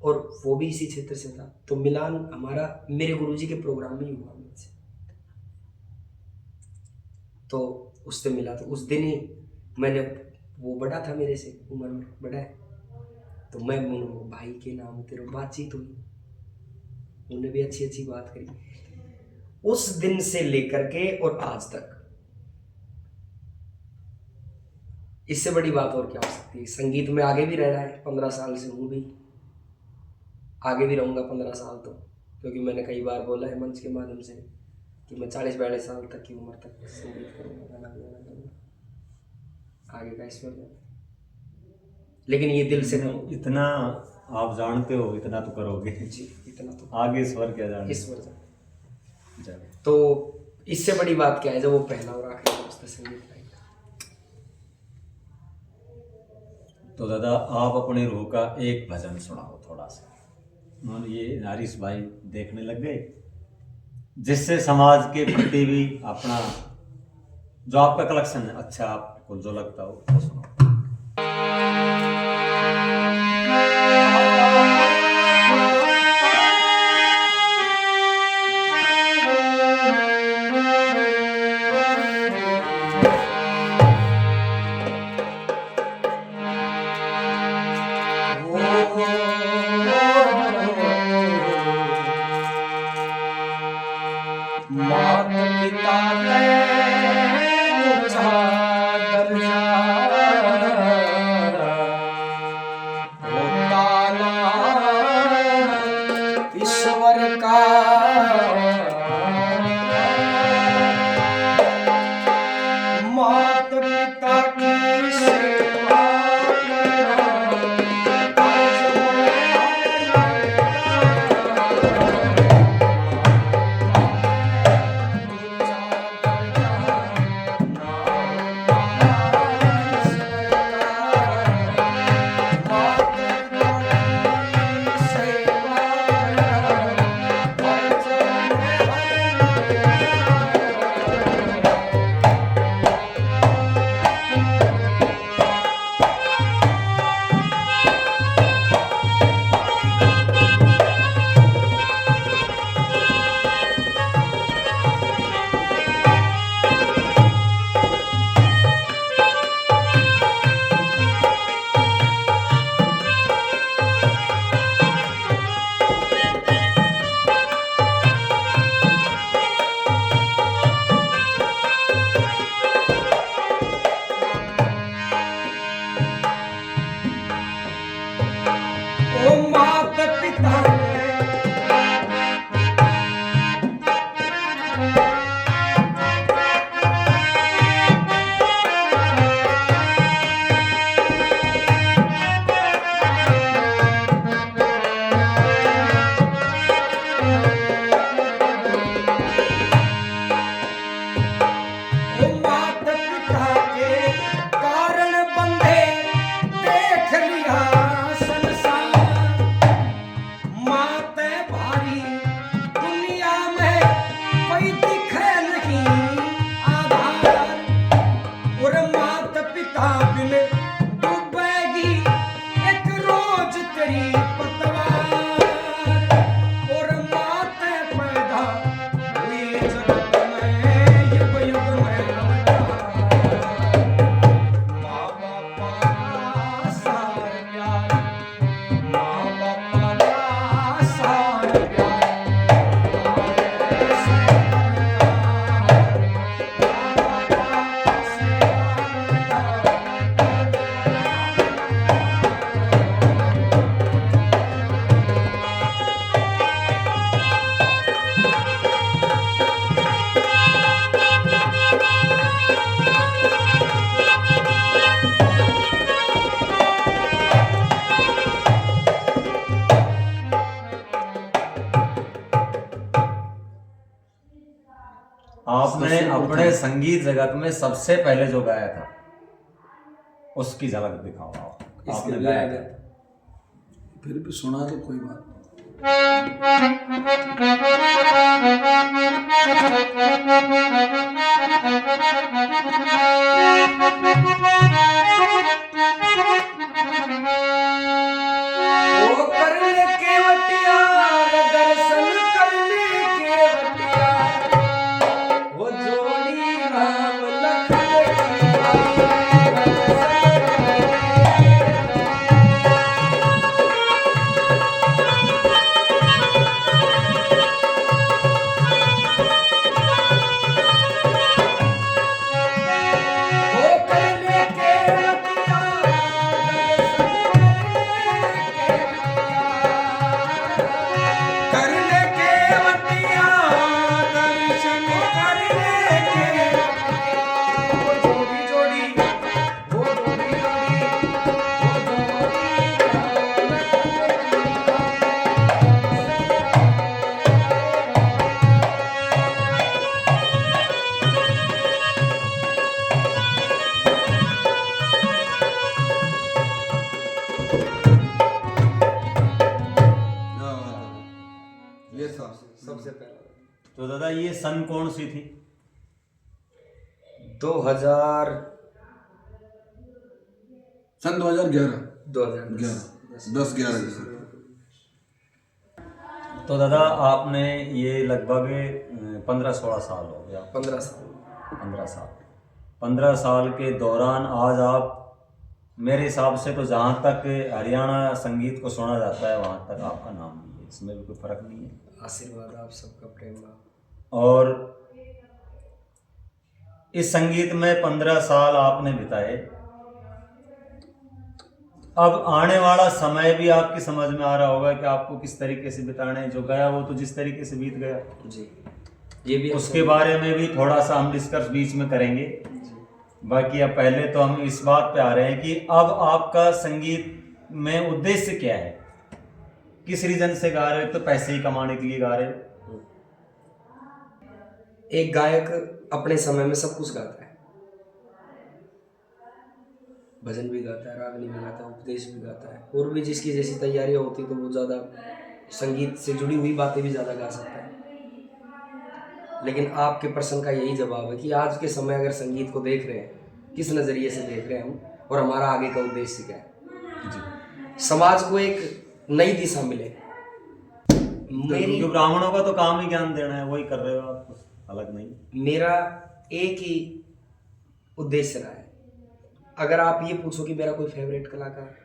और वो भी इसी क्षेत्र से था, तो मिलान हमारा मेरे गुरुजी के प्रोग्राम में ही हुआ मुझसे, तो उससे मिला। तो उस दिन ही मैंने, वो बड़ा था मेरे से, उम्र में बड़ा है, तो मैं भाई के नाम तेरे बातचीत हुई, उन्होंने भी अच्छी अच्छी बात करी। उस दिन से लेकर के और आज तक, इससे बड़ी बात और क्या हो सकती है। संगीत में आगे भी रहना है, 15 साल से हूँ भी, आगे भी रहूँगा 15 साल तो, क्योंकि मैंने कई बार बोला है मंच के माध्यम से कि मैं 40-42 साल तक की उम्र तक संगीत करूँगा, गाना करूँगा, आगे का ईश्वर, लेकिन ये दिल से करूँगा। इतना आप जानते हो, इतना तो करोगे जी, इतना तो आगे ईश्वर क्या जाने। ईश्वर जाने। तो इससे बड़ी बात क्या है जब वो पहला और आखिरी दोस्त है संगीत का। तो दादा आप अपनी रूह का एक भजन सुनाओ थोड़ा सा। ये नारिश भाई देखने लग गए, जिससे समाज के प्रति भी अपना जो आपका कलेक्शन है अच्छा, आपको जो लगता हो वो सुनाओ। मात पिता ने पूछा दर्जा, आपने अपने संगीत जगत में सबसे पहले जो गाया था उसकी झलक दिखाओ आप। आपने गाया था। फिर भी सुना तो कोई बात नहीं। ओ कर ले केवटिया दर्शन कर ले केवटिया, वो जोड़ी राम लखन की आई दर्शन ओ कर ले केवटिया कर ले केवटिया दर्शन कर ले केवटिया, वो जोड़ी जोड़ी वो जोड़ी जोड़ी वो जोड़ी राम क्या बात है। ये था सबसे पहला तो दादा ये सन कौन सी थी? 2000 सन 2011 2010 10-11 तो दादा आपने ये लगभग 15-16 साल हो गया। 15 साल 15 साल के दौरान आज आप, मेरे हिसाब से तो जहाँ तक हरियाणा संगीत को सुना जाता है वहाँ तक आपका नाम नहीं है, इसमें भी कोई फर्क नहीं है। आशीर्वाद आप सबका, प्रेम आप। और इस संगीत में 15 साल आपने बिताए। अब आने वाला समय भी आपकी समझ में आ रहा होगा कि आपको किस तरीके से बिताने हैं। जो गया वो तो जिस तरीके से बीत गया, जी ये भी उसके बारे में भी थोड़ा सा हम डिस्कस बीच में करेंगे। बाकी अब पहले तो हम इस बात पे आ रहे हैं कि अब आपका संगीत में उद्देश्य क्या है, किस रीजन से गा रहे हो? तो पैसे ही कमाने के लिए गा रहे हो? एक गायक अपने समय में सब कुछ गाता है, भजन भी गाता है, रागनी भी गाता है, उपदेश भी गाता है, और भी जिसकी जैसी तैयारियां होती तो वो ज़्यादा संगीत से जुड़ी हुई बातें भी ज़्यादा गा सकता है। लेकिन आपके प्रश्न का यही जवाब है कि आज के समय अगर संगीत को देख रहे हैं, किस नज़रिए से देख रहे हैं हम, और हमारा आगे का उद्देश्य क्या है। समाज को एक नई दिशा मिले। मेरी क्योंकि ब्राह्मणों का तो काम ही ज्ञान देना है, वही कर रहे हो आप, कुछ अलग नहीं। मेरा एक ही उद्देश्य रहा है। अगर आप ये पूछो कि मेरा कोई फेवरेट कलाकार,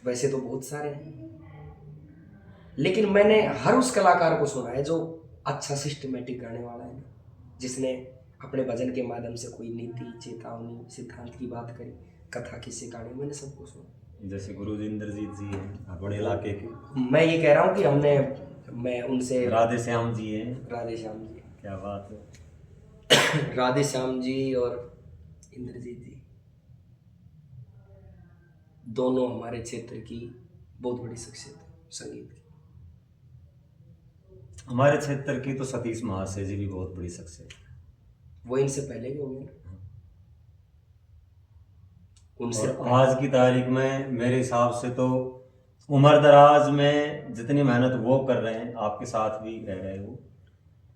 वैसे तो बहुत सारे हैं, लेकिन मैंने हर उस कलाकार को सुना है जो अच्छा सिस्टमेटिक गाने वाला है, जिसने अपने भजन के माध्यम से कोई नीति, चेतावनी, सिद्धांत की बात करी, कथा किस्से गाने, मैंने सबको सुना। जैसे गुरु इंद्रजीत जी हैं अपने इलाके के। मैं ये कह रहा हूँ कि मैं उनसे राधे श्याम जी हैं। राधे श्याम जी, क्या बात है। राधे श्याम जी और इंद्रजीत जी दोनों हमारे क्षेत्र की बहुत बड़ी शख्सियत है संगीत की। हमारे क्षेत्र की तो सतीश महाशय जी भी बहुत बड़ी शख्सियत है। वो इनसे पहले के हो गए ना, उनसे और आज की तारीख में मेरे हिसाब से तो उम्र दराज में जितनी मेहनत वो कर रहे हैं, आपके साथ भी रह रहे हो।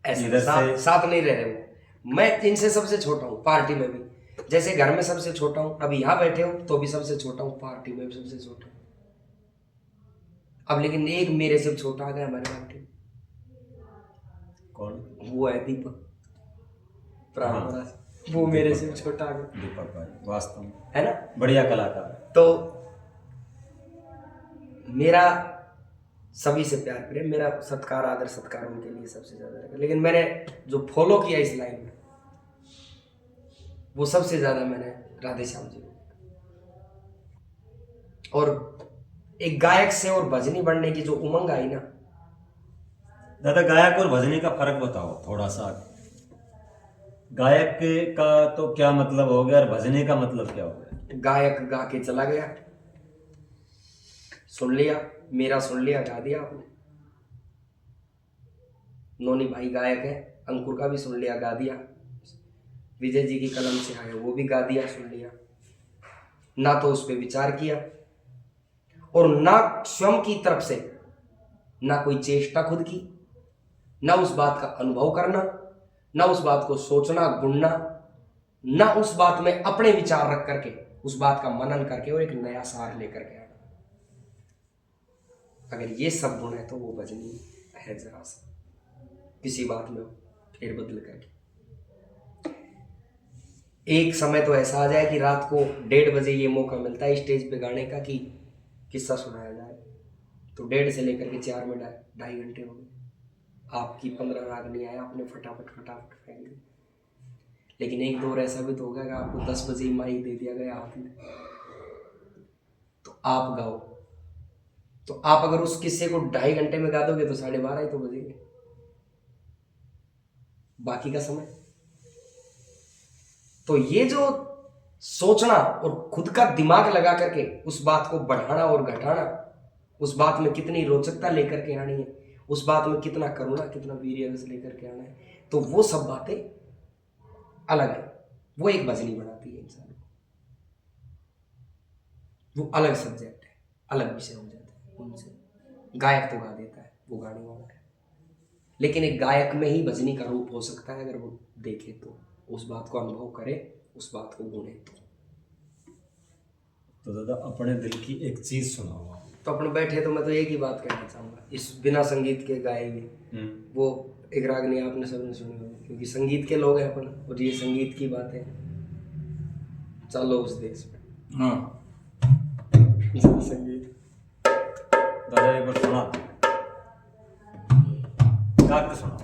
ऐसे इधर से साथ नहीं रह रहे वो। मैं इनसे सबसे छोटा हूँ, पार्टी में भी जैसे घर में सबसे छोटा हूँ, अभी यहाँ बैठे हो तो भी सबसे छोटा हूँ, पार्टी में भी सबसे छोटा हूँ। अब लेकिन एक मेरे से छोटा आ गया हमारे पार्टी में। कौन? वो है दीपक प्राण, वो मेरे से छोटा आ गया। दीपक भाई वास्तव में है ना, बढ़िया कलाकार। तो मेरा सभी से प्यार प्रेम, मेरा सत्कार आदर सत्कार उनके लिए सबसे ज्यादा रहेगा। लेकिन मैंने जो फॉलो किया इस लाइन में, वो सबसे ज्यादा मैंने राधे श्याम जी को। और एक गायक से और भजनी बनने की जो उमंग आई ना। दादा गायक और भजनी का फर्क बताओ थोड़ा सा। गायक का तो क्या मतलब हो गया और भजनी का मतलब क्या हो गया? गायक गा के चला गया, सुन लिया, मेरा सुन लिया, गा दिया आपने। नोनी भाई गायक है, अंकुर का भी सुन लिया, गा दिया। विजय जी की कलम से आया वो भी गा दिया, सुन लिया। ना तो उस पर विचार किया और ना स्वयं की तरफ से ना कोई चेष्टा खुद की, ना उस बात का अनुभव करना, ना उस बात को सोचना गुणना, ना उस बात में अपने विचार रख करके उस बात का मनन करके और एक नया सार लेकर के आना। अगर ये सब गुण है तो वो भजनी है। जरा सा किसी बात में फेरबदल करके एक समय तो ऐसा आ जाए कि रात को 1:30 बजे ये मौका मिलता है स्टेज पे गाने का कि किस्सा सुनाया जाए, तो 1:30 से लेकर के 4 में 2.5 घंटे हो गए। आपकी 15 राग नहीं आया, आपने फटाफट फेंक दी। लेकिन एक दौर ऐसा भी तो होगा कि आपको 10 बजे ही माइक दे दिया गया हाथ में, तो आप गाओ। तो आप अगर उस किस्से को 2.5 घंटे में गा दोगे तो 12:30 ही तो बजेंगे। बाकी का समय तो ये जो सोचना और खुद का दिमाग लगा करके उस बात को बढ़ाना और घटाना, उस बात में कितनी रोचकता लेकर के आनी है, उस बात में कितना करुणा कितना वीर्य रस लेकर के आना है, तो वो सब बातें अलग है। वो एक भजनी बनाती है इंसान को। वो अलग सब्जेक्ट है, अलग विषय हो जाता है उनसे। गायक तो गा देता है, वो गाने वाला है, लेकिन एक गायक में ही भजनी का रूप हो सकता है अगर वो देखे तो, उस बात को अनुभव करे, उस बात को गुणे तो दादा अपने दिल की एक चीज सुनाओ। तो अपने बैठे तो मैं तो एक ही बात कहना चाहूँगा, इस बिना संगीत के गाए हुए वो एक रागनी आपने सबने सुनी होगी, क्योंकि संगीत के लोग हैं अपन और ये संगीत की बात है। चलो उस देश में हाँ संगीत दादा एक बार सुना गा के सुनाओ।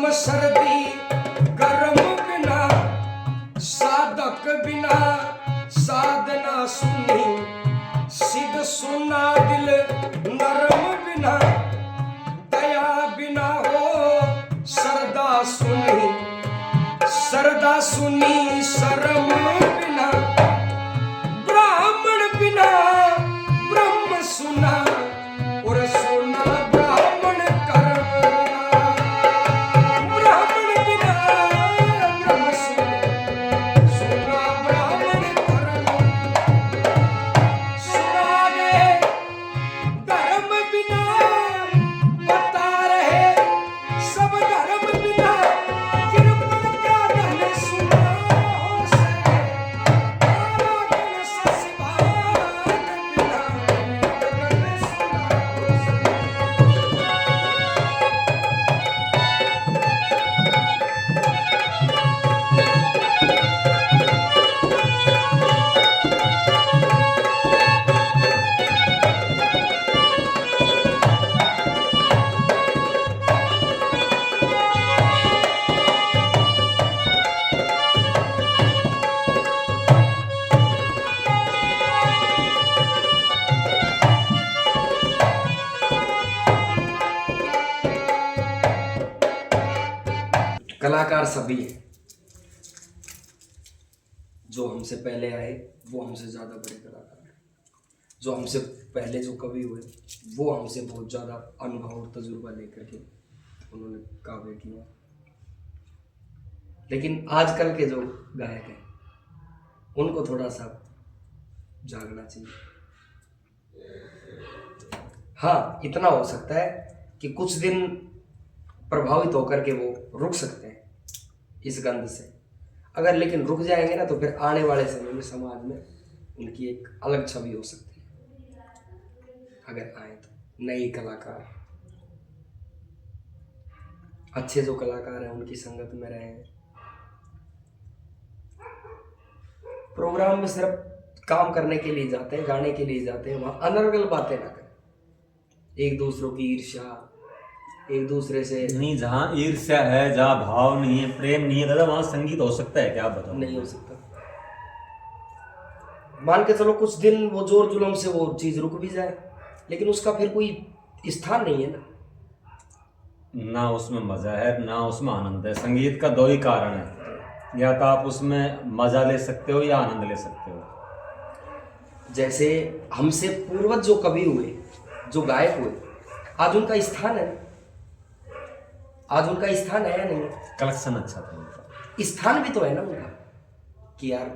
गर्म सर्दी गर्म बिना साधक बिना साधना सुनी सिद्ध सुना दिल नरम बिना दया बिना हो सरदा सुनी शर्म बिना ब्राह्मण बिना ब्रह्म सुना और सुना ब्राह्मण कर्म ब्राह्मण बिना ब्रह्म सुना ब्राह्मण कर्म सुना रे धर्म बिना बता रहे सब धर्म बिना कृपण का धन सुना हो से गुण ससिभान बिना धन सुना हो से कलाकार सभी हैं। जो हमसे पहले आए वो हमसे ज़्यादा बड़े कलाकार हैं। जो हमसे पहले जो कवि हुए वो हमसे बहुत ज़्यादा अनुभव और तजुर्बा लेकर के उन्होंने काव्य किया। लेकिन आजकल के जो गायक हैं उनको थोड़ा सा जागना चाहिए। हाँ, इतना हो सकता है कि कुछ दिन प्रभावित होकर के वो रुक सकते हैं इस गंध से। अगर लेकिन रुक जाएंगे ना तो फिर आने वाले समय में समाज में उनकी एक अलग छवि हो सकती है। अगर आए तो नए कलाकार, अच्छे जो कलाकार हैं उनकी संगत में रहें। प्रोग्राम में सिर्फ काम करने के लिए जाते हैं, गाने के लिए जाते हैं, वहां अनर्गल बातें ना करें, एक दूसरों की ईर्ष्या, एक दूसरे से नहीं, जहाँ ईर्ष्या है, जहाँ भाव नहीं है, प्रेम नहीं है दादा, वहाँ संगीत हो सकता है क्या? आप बताओ। नहीं हो सकता। मान के चलो कुछ दिन वो जोर जुलम से वो चीज रुक भी जाए, लेकिन उसका फिर कोई स्थान नहीं है ना। ना उसमें मजा है ना उसमें आनंद है। संगीत का दो ही कारण है, या तो आप उसमें मजा ले सकते हो या आनंद ले सकते हो। जैसे हमसे पूर्वज जो कवि हुए, जो गायक हुए, आज उनका स्थान है, आज उनका स्थान है या नहीं? कलेक्शन अच्छा था उनका, स्थान भी तो है ना उनका कि यार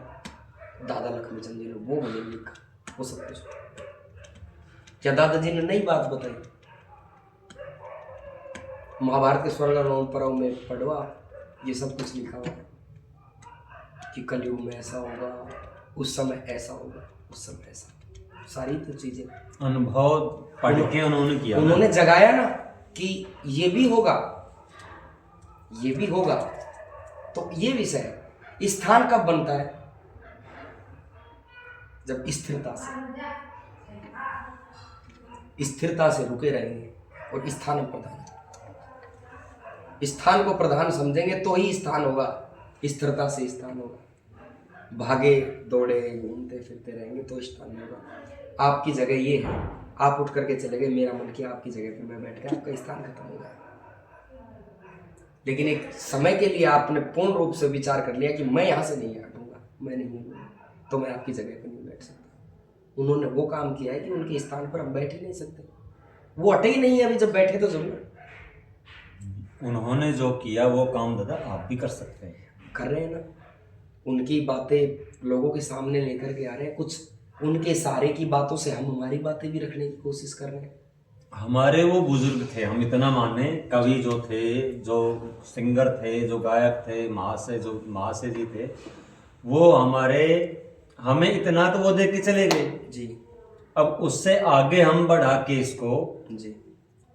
दादा लक्ष्मीचंद जी ने वो भजन लिखा, वो सब कुछ। क्या दादाजी ने नई बात बताई? महाभारत के स्वर्ग पर्व में पढ़वा ये सब कुछ लिखा हुआ है कि कलयुग में ऐसा होगा, उस समय ऐसा होगा, उस समय ऐसा। सारी तो चीजें अनुभव पढ़ के उन्होंने किया, उन्होंने जगाया ना कि ये भी होगा, ये भी होगा। तो ये विषय है। स्थान कब बनता है? जब स्थिरता से रुके रहेंगे और स्थान को प्रधान समझेंगे तो ही स्थान होगा। स्थिरता से स्थान होगा। भागे दौड़े घूमते फिरते रहेंगे तो स्थान होगा। आपकी जगह ये है, आप उठ करके चले गए, मेरा मन किया आपकी जगह पे मैं बैठ गया, आपका स्थान खत्म हो गया। लेकिन एक समय के लिए आपने पूर्ण रूप से विचार कर लिया कि मैं यहाँ से नहीं हटूंगा, मैं नहीं हूँ, तो मैं आपकी जगह पर नहीं बैठ सकता। उन्होंने वो काम किया है कि उनके स्थान पर हम बैठ ही नहीं सकते। वो हटे ही नहीं है अभी, जब बैठे तो जरूर। उन्होंने जो किया वो काम दादा आप भी कर सकते हैं, कर रहे हैं ना। उनकी बातें लोगों के सामने लेकर के आ रहे हैं। कुछ उनके सारे की बातों से हम हमारी बातें भी रखने की कोशिश कर रहे हैं। हमारे वो बुजुर्ग थे, हम इतना माने, कवि जो थे, जो सिंगर थे, जो गायक थे, महाशय जी थे, वो हमें इतना तो वो दे के चले गए जी। अब उससे आगे हम बढ़ा के इसको जी,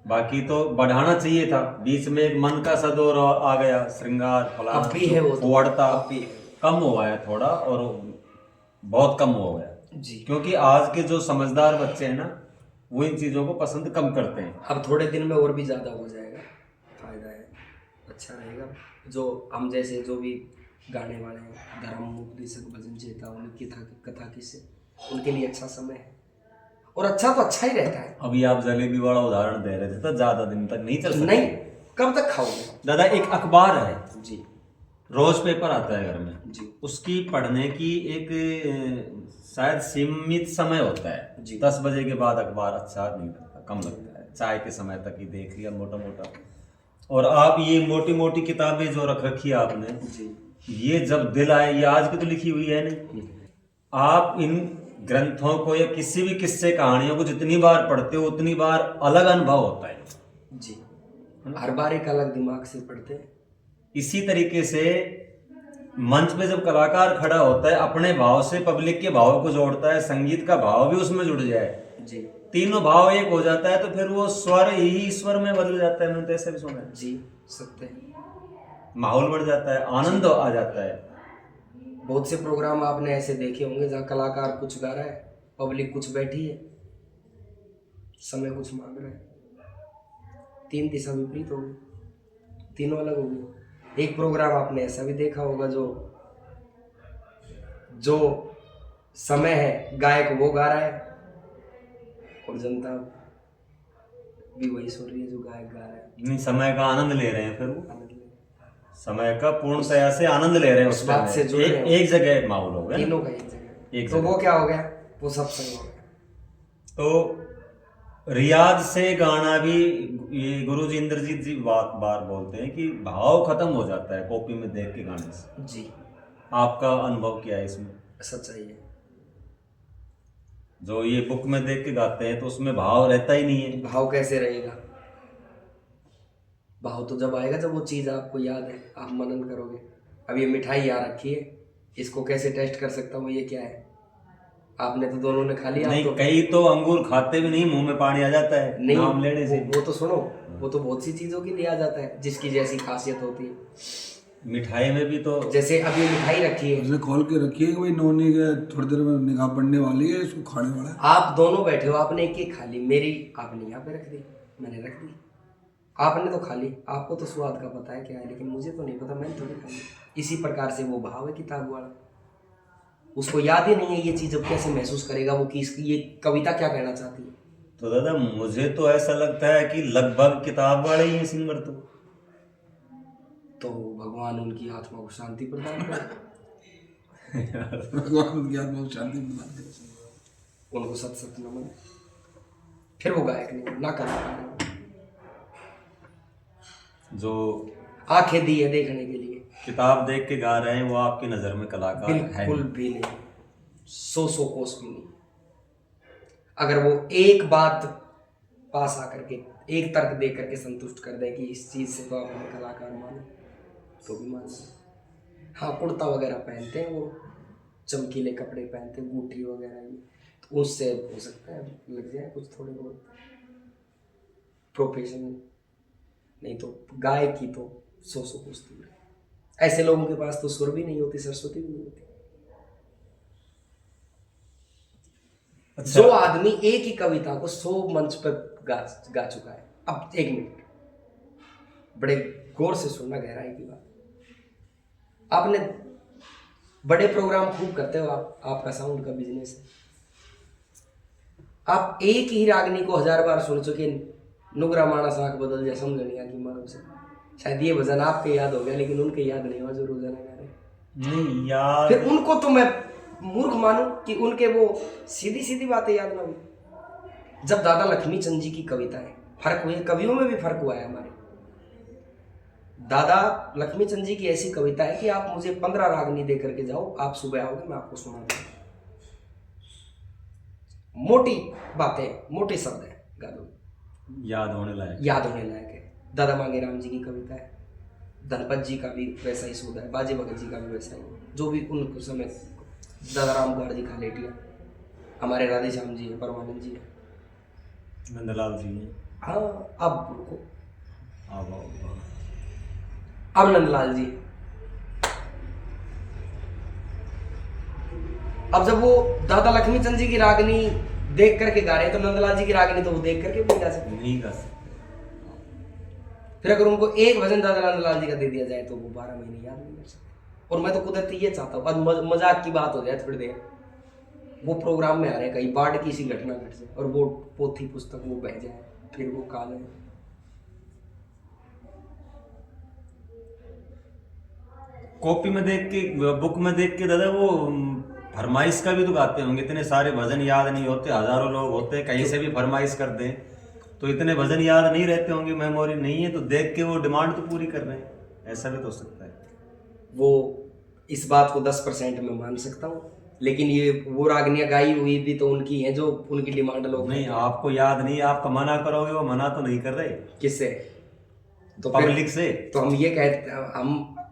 बाकी तो बढ़ाना चाहिए था। बीच में एक मन का सा दौर आ गया, श्रृंगार फलाना, अब भी है वो तो, वड़ता अब भी है। कम हुआ है थोड़ा, और बहुत कम हो गया जी। क्योंकि आज के जो समझदार बच्चे हैं ना वो इन चीजों को पसंद कम करते हैं। अब थोड़े दिन में और भी ज्यादा हो जाएगा, फायदा है। अच्छा रहेगा। जो हम जैसे जो भी गाने वाले हैं, धर्म उपदेशक, भजन चेतावनी, कथा किस्से, उनके लिए अच्छा समय है। और अच्छा तो अच्छा ही रहता है। अभी आप जलेबी वाला उदाहरण दे रहे थे तो ज्यादा दिन तक नहीं चल सकता। नहीं, कब तक खाओगे दादा, एक अखबार है जी, रोज पेपर आता है घर में जी, उसकी पढ़ने की एक शायद सीमित समय होता है जी। 10 बजे के बाद अखबार अच्छा नहीं लगता, कम लगता है, चाय के समय तक ही देख लिया मोटा मोटा। और आप ये मोटी मोटी किताबें जो रख रखी है आपने, जी, ये जब दिल आए, ये आज की तो लिखी हुई है नहीं, आप इन ग्रंथों को या किसी भी किस्से कहानियों को जितनी बार पढ़ते हो उतनी बार अलग अनुभव होता है जी। हर बार एक अलग दिमाग से पढ़ते हैं। इसी तरीके से मंच पे जब कलाकार खड़ा होता है अपने भाव से पब्लिक के भाव को जोड़ता है, संगीत का भाव भी उसमें जुड़ जाए, जी, तीनों भाव एक हो जाता है, तो फिर वो स्वर ही ईश्वर में बदल जाता है। मैंने तो ऐसे भी सुना है। जी, सत्य है। माहौल बढ़ जाता है, आनंद आ जाता है। बहुत से प्रोग्राम आपने ऐसे देखे होंगे जहाँ कलाकार कुछ गा रहा है, पब्लिक कुछ बैठी है, समय कुछ मांग रहा है, तीन दिशा विपरीत हो गई, तीनों अलग हो गई। एक प्रोग्राम आपने ऐसा भी देखा होगा जो समय है गायक वो गा रहा है और जनता भी वही सुन रही है जो गायक गा रहा है। नहीं, समय का आनंद ले रहे हैं, फिर वो आनंद ले, समय का पूर्णतया से आनंद ले रहे हैं। उस उस बात से जुड़ रहे हैं। एक जगह माहौल हो गया, तीनों का एक जगह, एक तो जगह। वो क्या हो गया, वो सत्संग हो गया। तो रियाज से गाना भी, ये गुरु जी इंद्रजीत जी बार बोलते हैं कि भाव खत्म हो जाता है कॉपी में देख के गाने से। जी, आपका अनुभव क्या है इसमें? सच्चाई है। जो ये बुक में देख के गाते हैं तो उसमें भाव रहता ही नहीं है। भाव कैसे रहेगा? भाव तो जब आएगा जब वो चीज़ आपको याद है, आप मनन करोगे। अब ये मिठाई यहाँ रखी है, इसको कैसे टेस्ट कर सकता हूँ, ये क्या है? आपने तो दोनों ने खा लिया। नहीं, तो कई तो अंगूर खाते भी नहीं, मुंह में पानी आ जाता है नहीं, नाम लेने से। वो तो सुनो, वो तो बहुत सी चीज़ों के लिए आ जाता है जिसकी जैसी खासियत होती है। मिठाई में भी तो जैसे अब ये मिठाई रखी है, उसे खोल के रखिए कि भाई नौनी के थोड़ी देर में निगाह पड़ने वाली है, इसको खाने वाला है। आप दोनों बैठे हो, आपने एक एक खा ली, मेरी आपने यहाँ पे रख दी, मैंने रख दी, आपने तो खा ली, आपको तो स्वाद का पता है क्या है, लेकिन मुझे तो नहीं पता, मैंने थोड़ी खा ली। इसी प्रकार से वो भाव है किताब वाला, उसको याद ही नहीं है ये चीज़, अब कैसे महसूस करेगा वो कि इसकी ये कविता क्या कहना चाहती है। तो दादा, मुझे तो ऐसा लगता है कि लगभग किताब वाले ही हैं सिंगर। तो भगवान उनकी आत्मा को शांति प्रदान करे। भगवान उनकी आत्मा को शांति प्रदान करे। उनको सत सत नमन। फिर वो गायक नहीं, ना कलाकार, जो आंखें दी है देखने के लिए, किताब देख के गा रहे हैं, वो आपकी नजर में कलाकार है? बिल्कुल भी नहीं, 100 कोस भी नहीं। अगर वो एक बात पास आकर के एक तर्क दे करके संतुष्ट कर दे कि इस चीज से तो आप हमें कलाकार मानो, तो भी मान सकते। हाँ, कुर्ता वगैरह पहनते हैं, वो चमकीले कपड़े पहनते हैं, बूटी वगैरह, ये तो उससे हो सकता है लग जाए कुछ थोड़े बहुत प्रोफेशनल, नहीं तो गायक की तो 100 कोस दूर है। ऐसे लोगों के पास तो सुर भी नहीं होती, सरस्वती भी नहीं होती। अच्छा। जो आदमी एक ही कविता को 100 मंच पर गा चुका है। अब 1 मिनट बड़े गौर से सुनना, गहराई की बात। आपने बड़े प्रोग्राम खूब करते हो, आपका साउंड का बिजनेस है, आप एक ही रागनी को 1000 बार सुन चुके, नुगरा मानस आंख बदल जाए समझनिया की मारो से। शायद ये भजन आपके याद हो गया, लेकिन उनके याद नहीं हुआ जो रोजाना गा रहे। नहीं यार, फिर उनको तो मैं मूर्ख मानूं कि उनके वो सीधी सीधी बातें याद ना हुई। जब दादा लक्ष्मी चंद जी की कविता है, फर्क हुए, कवियों में भी फर्क हुआ है हमारे। दादा लक्ष्मी चंद जी की ऐसी कविता है कि आप मुझे 15 रागनी दे करके जाओ, आप सुबह आओगे, मैं आपको सुना दूंगा। मोटी बातें, मोटे शब्द है, गा दो, याद होने लायक, याद होने लायक है। दादा मांगे राम जी की कविता है, धनपत जी का भी वैसा ही सूद है, बाजे भगत जी का भी वैसा ही, जो भी उनको समय, दादा राम कुमार जी खालेटिया, हमारे राधे श्याम जी है, परमानंद जी है, नंदलाल जी हैं। हाँ, अब रुको, अब अब नंदलाल जी। अब जब वो दादा लक्ष्मी चंद जी की रागनी देख करके गा रहे हैं, तो नंदलाल जी की रागनी तो वो देख करके भी गा सकते, नहीं गा सकते। फिर अगर उनको एक भजन दादा नंदलाल जी का दे दिया जाए तो वो 12 महीने याद नहीं कर सकते। और मैं तो कुदरती ये चाहता हूँ, अब मजाक की बात हो जाए थोड़ी देर, वो प्रोग्राम में आ रहे हैं, कहीं बाढ़ की सी घटना घट जाए और वो पोथी पुस्तक वो बह जाए, फिर वो काल है। कॉपी में देख के, बुक में देख के दादा वो फरमाइश का भी तो गाते होंगे। इतने सारे भजन याद नहीं होते, हजारों लोग होते हैं, कहीं से भी फरमाइश कर दें तो इतने भजन याद नहीं रहते होंगे, मेमोरी नहीं है, तो देख के वो डिमांड तो पूरी कर रहे हैं, ऐसा भी तो हो सकता है। वो इस बात को 10% में मान सकता हूँ, लेकिन ये वो रागनियाँ गाई हुई भी तो उनकी हैं जो उनकी डिमांड लोग नहीं, आपको याद नहीं, आपका मना करोगे, वो मना तो नहीं कर रहे। किससे? तो फिर- पब्लिक से। तो हम ये कहते,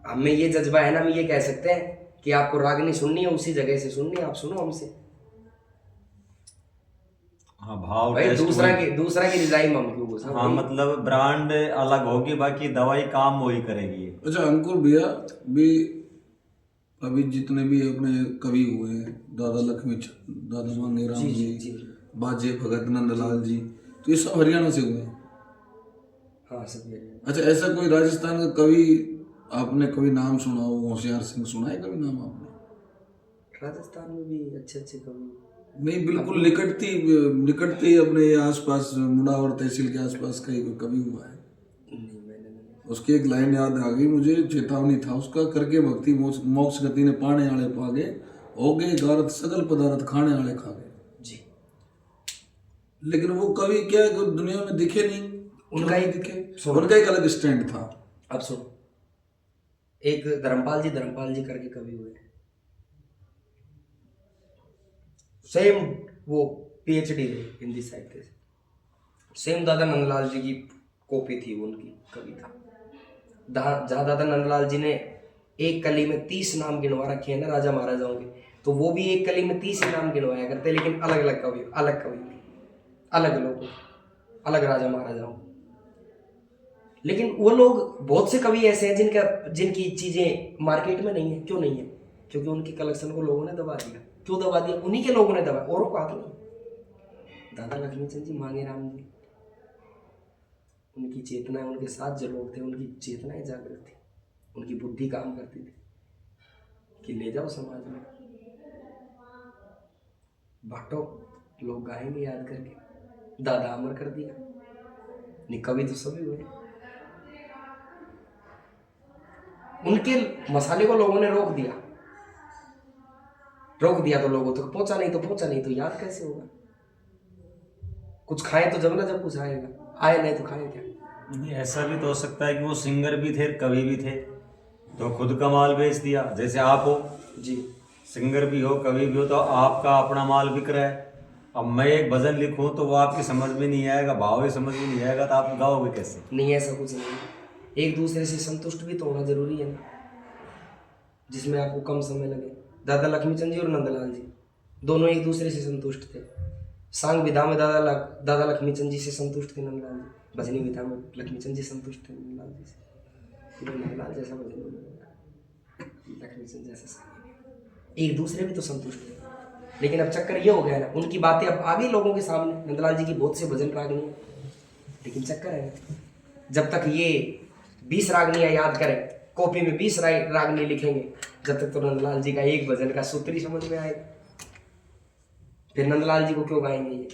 हमें ये जज्बा है ना, हम ये कह सकते हैं कि आपको रागनी सुननी है उसी जगह से सुननी है, आप सुनो हमसे। हाँ, भाव भाई टेस्ट दूसरा की डिजाइन हम क्यों घुसा? हाँ, मतलब ब्रांड अलग होगी, बाकी दवाई काम वही करेगी। अच्छा अंकुर भैया भी अभी जितने भी अपने कवि हुए हैं, दादा लक्ष्मी दादा मांगेराम जी, बाजे भगत नंदलाल जी, तो ये सब हरियाणा से हुए हैं। हाँ सब ये। अच्छा ऐसा कोई राजस्थान का कवि आपने कभी नाम सुना हो? होशियार सिंह सुना है कभी नाम आपने? राजस्थान में भी अच्छे अच्छे कवि नहीं, बिल्कुल निकटते ही अपने आसपास मुनावर तहसील के आसपास का एक कवि हुआ है। नहीं, मैंने नहीं। उसकी एक लाइन याद आ गई मुझे, चेतावनी था उसका, करके भक्ति मोक्ष गति ने पाने आले पागे, हो गए गारत सगल पदार्थ खाने आले खागे जी। लेकिन वो कवि क्या दुनिया में दिखे नहीं, उनका ही दिखे, उनका एक अलग स्टैंड था। अब सुनो, एक धर्मपाल जी करके कवि हुए, सेम वो PhD है हिंदी साहित्य से, सेम दादा नंदलाल जी की कॉपी थी वो उनकी कविता। जहाँ दादा नंदलाल जी ने एक कली में 30 नाम गिनवा रखे हैं ना राजा महाराजाओं के, तो वो भी एक कली में 30 ही नाम गिनवाया करते, लेकिन अलग अलग कवि, अलग लोग, अलग राजा महाराजाओं। लेकिन वो लोग, बहुत से कवि ऐसे हैं जिनकी चीजें मार्केट में नहीं है। क्यों नहीं है? क्योंकि उनकी कलेक्शन को लोगों ने दबा दिया। क्यों दबा दिया? उन्हीं के लोगों ने दबा, औरों को हाथ नहीं। दादा लक्ष्मीचंद जी, मांगेराम जी, उनकी चेतना, उनके साथ जो लोग थे उनकी चेतनाएं जागृत थी, उनकी बुद्धि काम करती थी कि ले जाओ समाज में बांटो, लोग गाएंगे याद करके। दादा अमर कर दिया, नहीं कवि तो सभी हुए। उनके मसाले को लोगों ने रोक दिया तो लोगों तक पहुंचा नहीं तो याद कैसे होगा? कुछ खाए तो जब ना जब कुछ आएगा, आए नहीं तो खाए क्या? नहीं, ऐसा भी तो हो सकता है कि वो सिंगर भी थे, कवि भी थे, तो खुद का माल बेच दिया। जैसे आप हो जी, सिंगर भी हो, कवि भी हो, तो आपका अपना माल बिक रहा है। अब मैं एक भजन लिखूं तो वो आपकी समझ में नहीं आएगा, भाव ही समझ में नहीं आएगा, तो आप गाओगे कैसे? नहीं, ऐसा कुछ नहीं। एक दूसरे से संतुष्ट भी तो होना जरूरी है ना, जिसमें आपको कम समय लगे। दादा लक्ष्मीचंद जी और नंदलाल जी दोनों एक दूसरे से संतुष्ट थे। सांग विधा में दादा लक्ष्मीचंद जी से संतुष्ट थे नंदलाल जी, भजनी विधा में लक्ष्मीचंद जी संतुष्ट थे नंदलाल जी से। नंदलाल जैसा भजन, लक्ष्मीचंद जैसा सांग, एक दूसरे भी तो संतुष्ट थे। लेकिन अब चक्कर ये हो गया ना, उनकी बातें अब आ गई लोगों के सामने। नंदलाल जी की बहुत से भजन रागनी है, लेकिन चक्कर है जब तक ये 20 रागनियाँ याद करें, कॉपी में 20 रागनी लिखेंगे, जब तक तो नंदलाल जी का एक भजन का सूत्र ही समझ में आएगा। फिर नंदलाल जी को क्यों गाएंगे ये?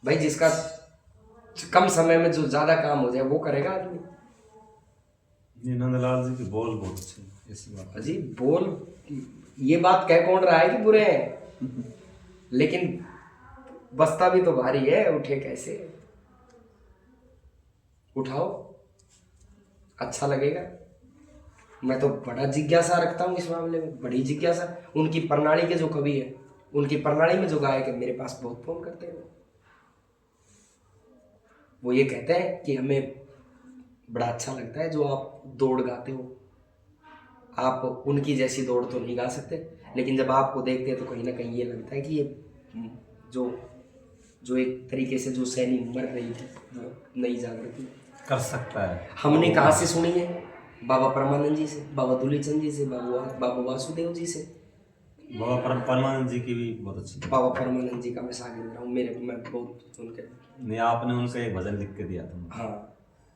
भाई जिसका कम समय में जो ज्यादा काम हो जाए वो करेगा आदमी। ये नंदलाल जी के बोल बहुत अच्छे हैं, ऐसी बात। अजी बोल, ये बात कह कौन रहा है कि बुरे हैं, लेकिन बस्ता भी तो भारी है, उठे कैसे? उठाओ, अच्छा लगेगा। मैं तो बड़ा जिज्ञासा रखता हूँ इस मामले में, बड़ी जिज्ञासा। उनकी प्रणाली के जो कवि है, उनकी प्रणाली में जो गायक है, मेरे पास बहुत फोन करते हैं। वो ये कहते हैं कि हमें बड़ा अच्छा लगता है जो आप दौड़ गाते हो, आप उनकी जैसी दौड़ तो नहीं गा सकते, लेकिन जब आपको देखते हैं तो कहीं ना कहीं ये लगता है कि ये जो एक तरीके से जो सैनी मर रही थी, वो नई जागृति कर सकता है। हमने कहाँ से सुनी है? बाबा परमानंद जी से, बाबा दूलीचंद जी से, बाबा वासुदेव जी से। बाबा परमानंद जी की भी बहुत अच्छी। बाबा परमानंद जी का मैं शागिर्द रहा हूँ, मैं बहुत उनके। नहीं, आपने उनका एक भजन लिख के दिया था। हाँ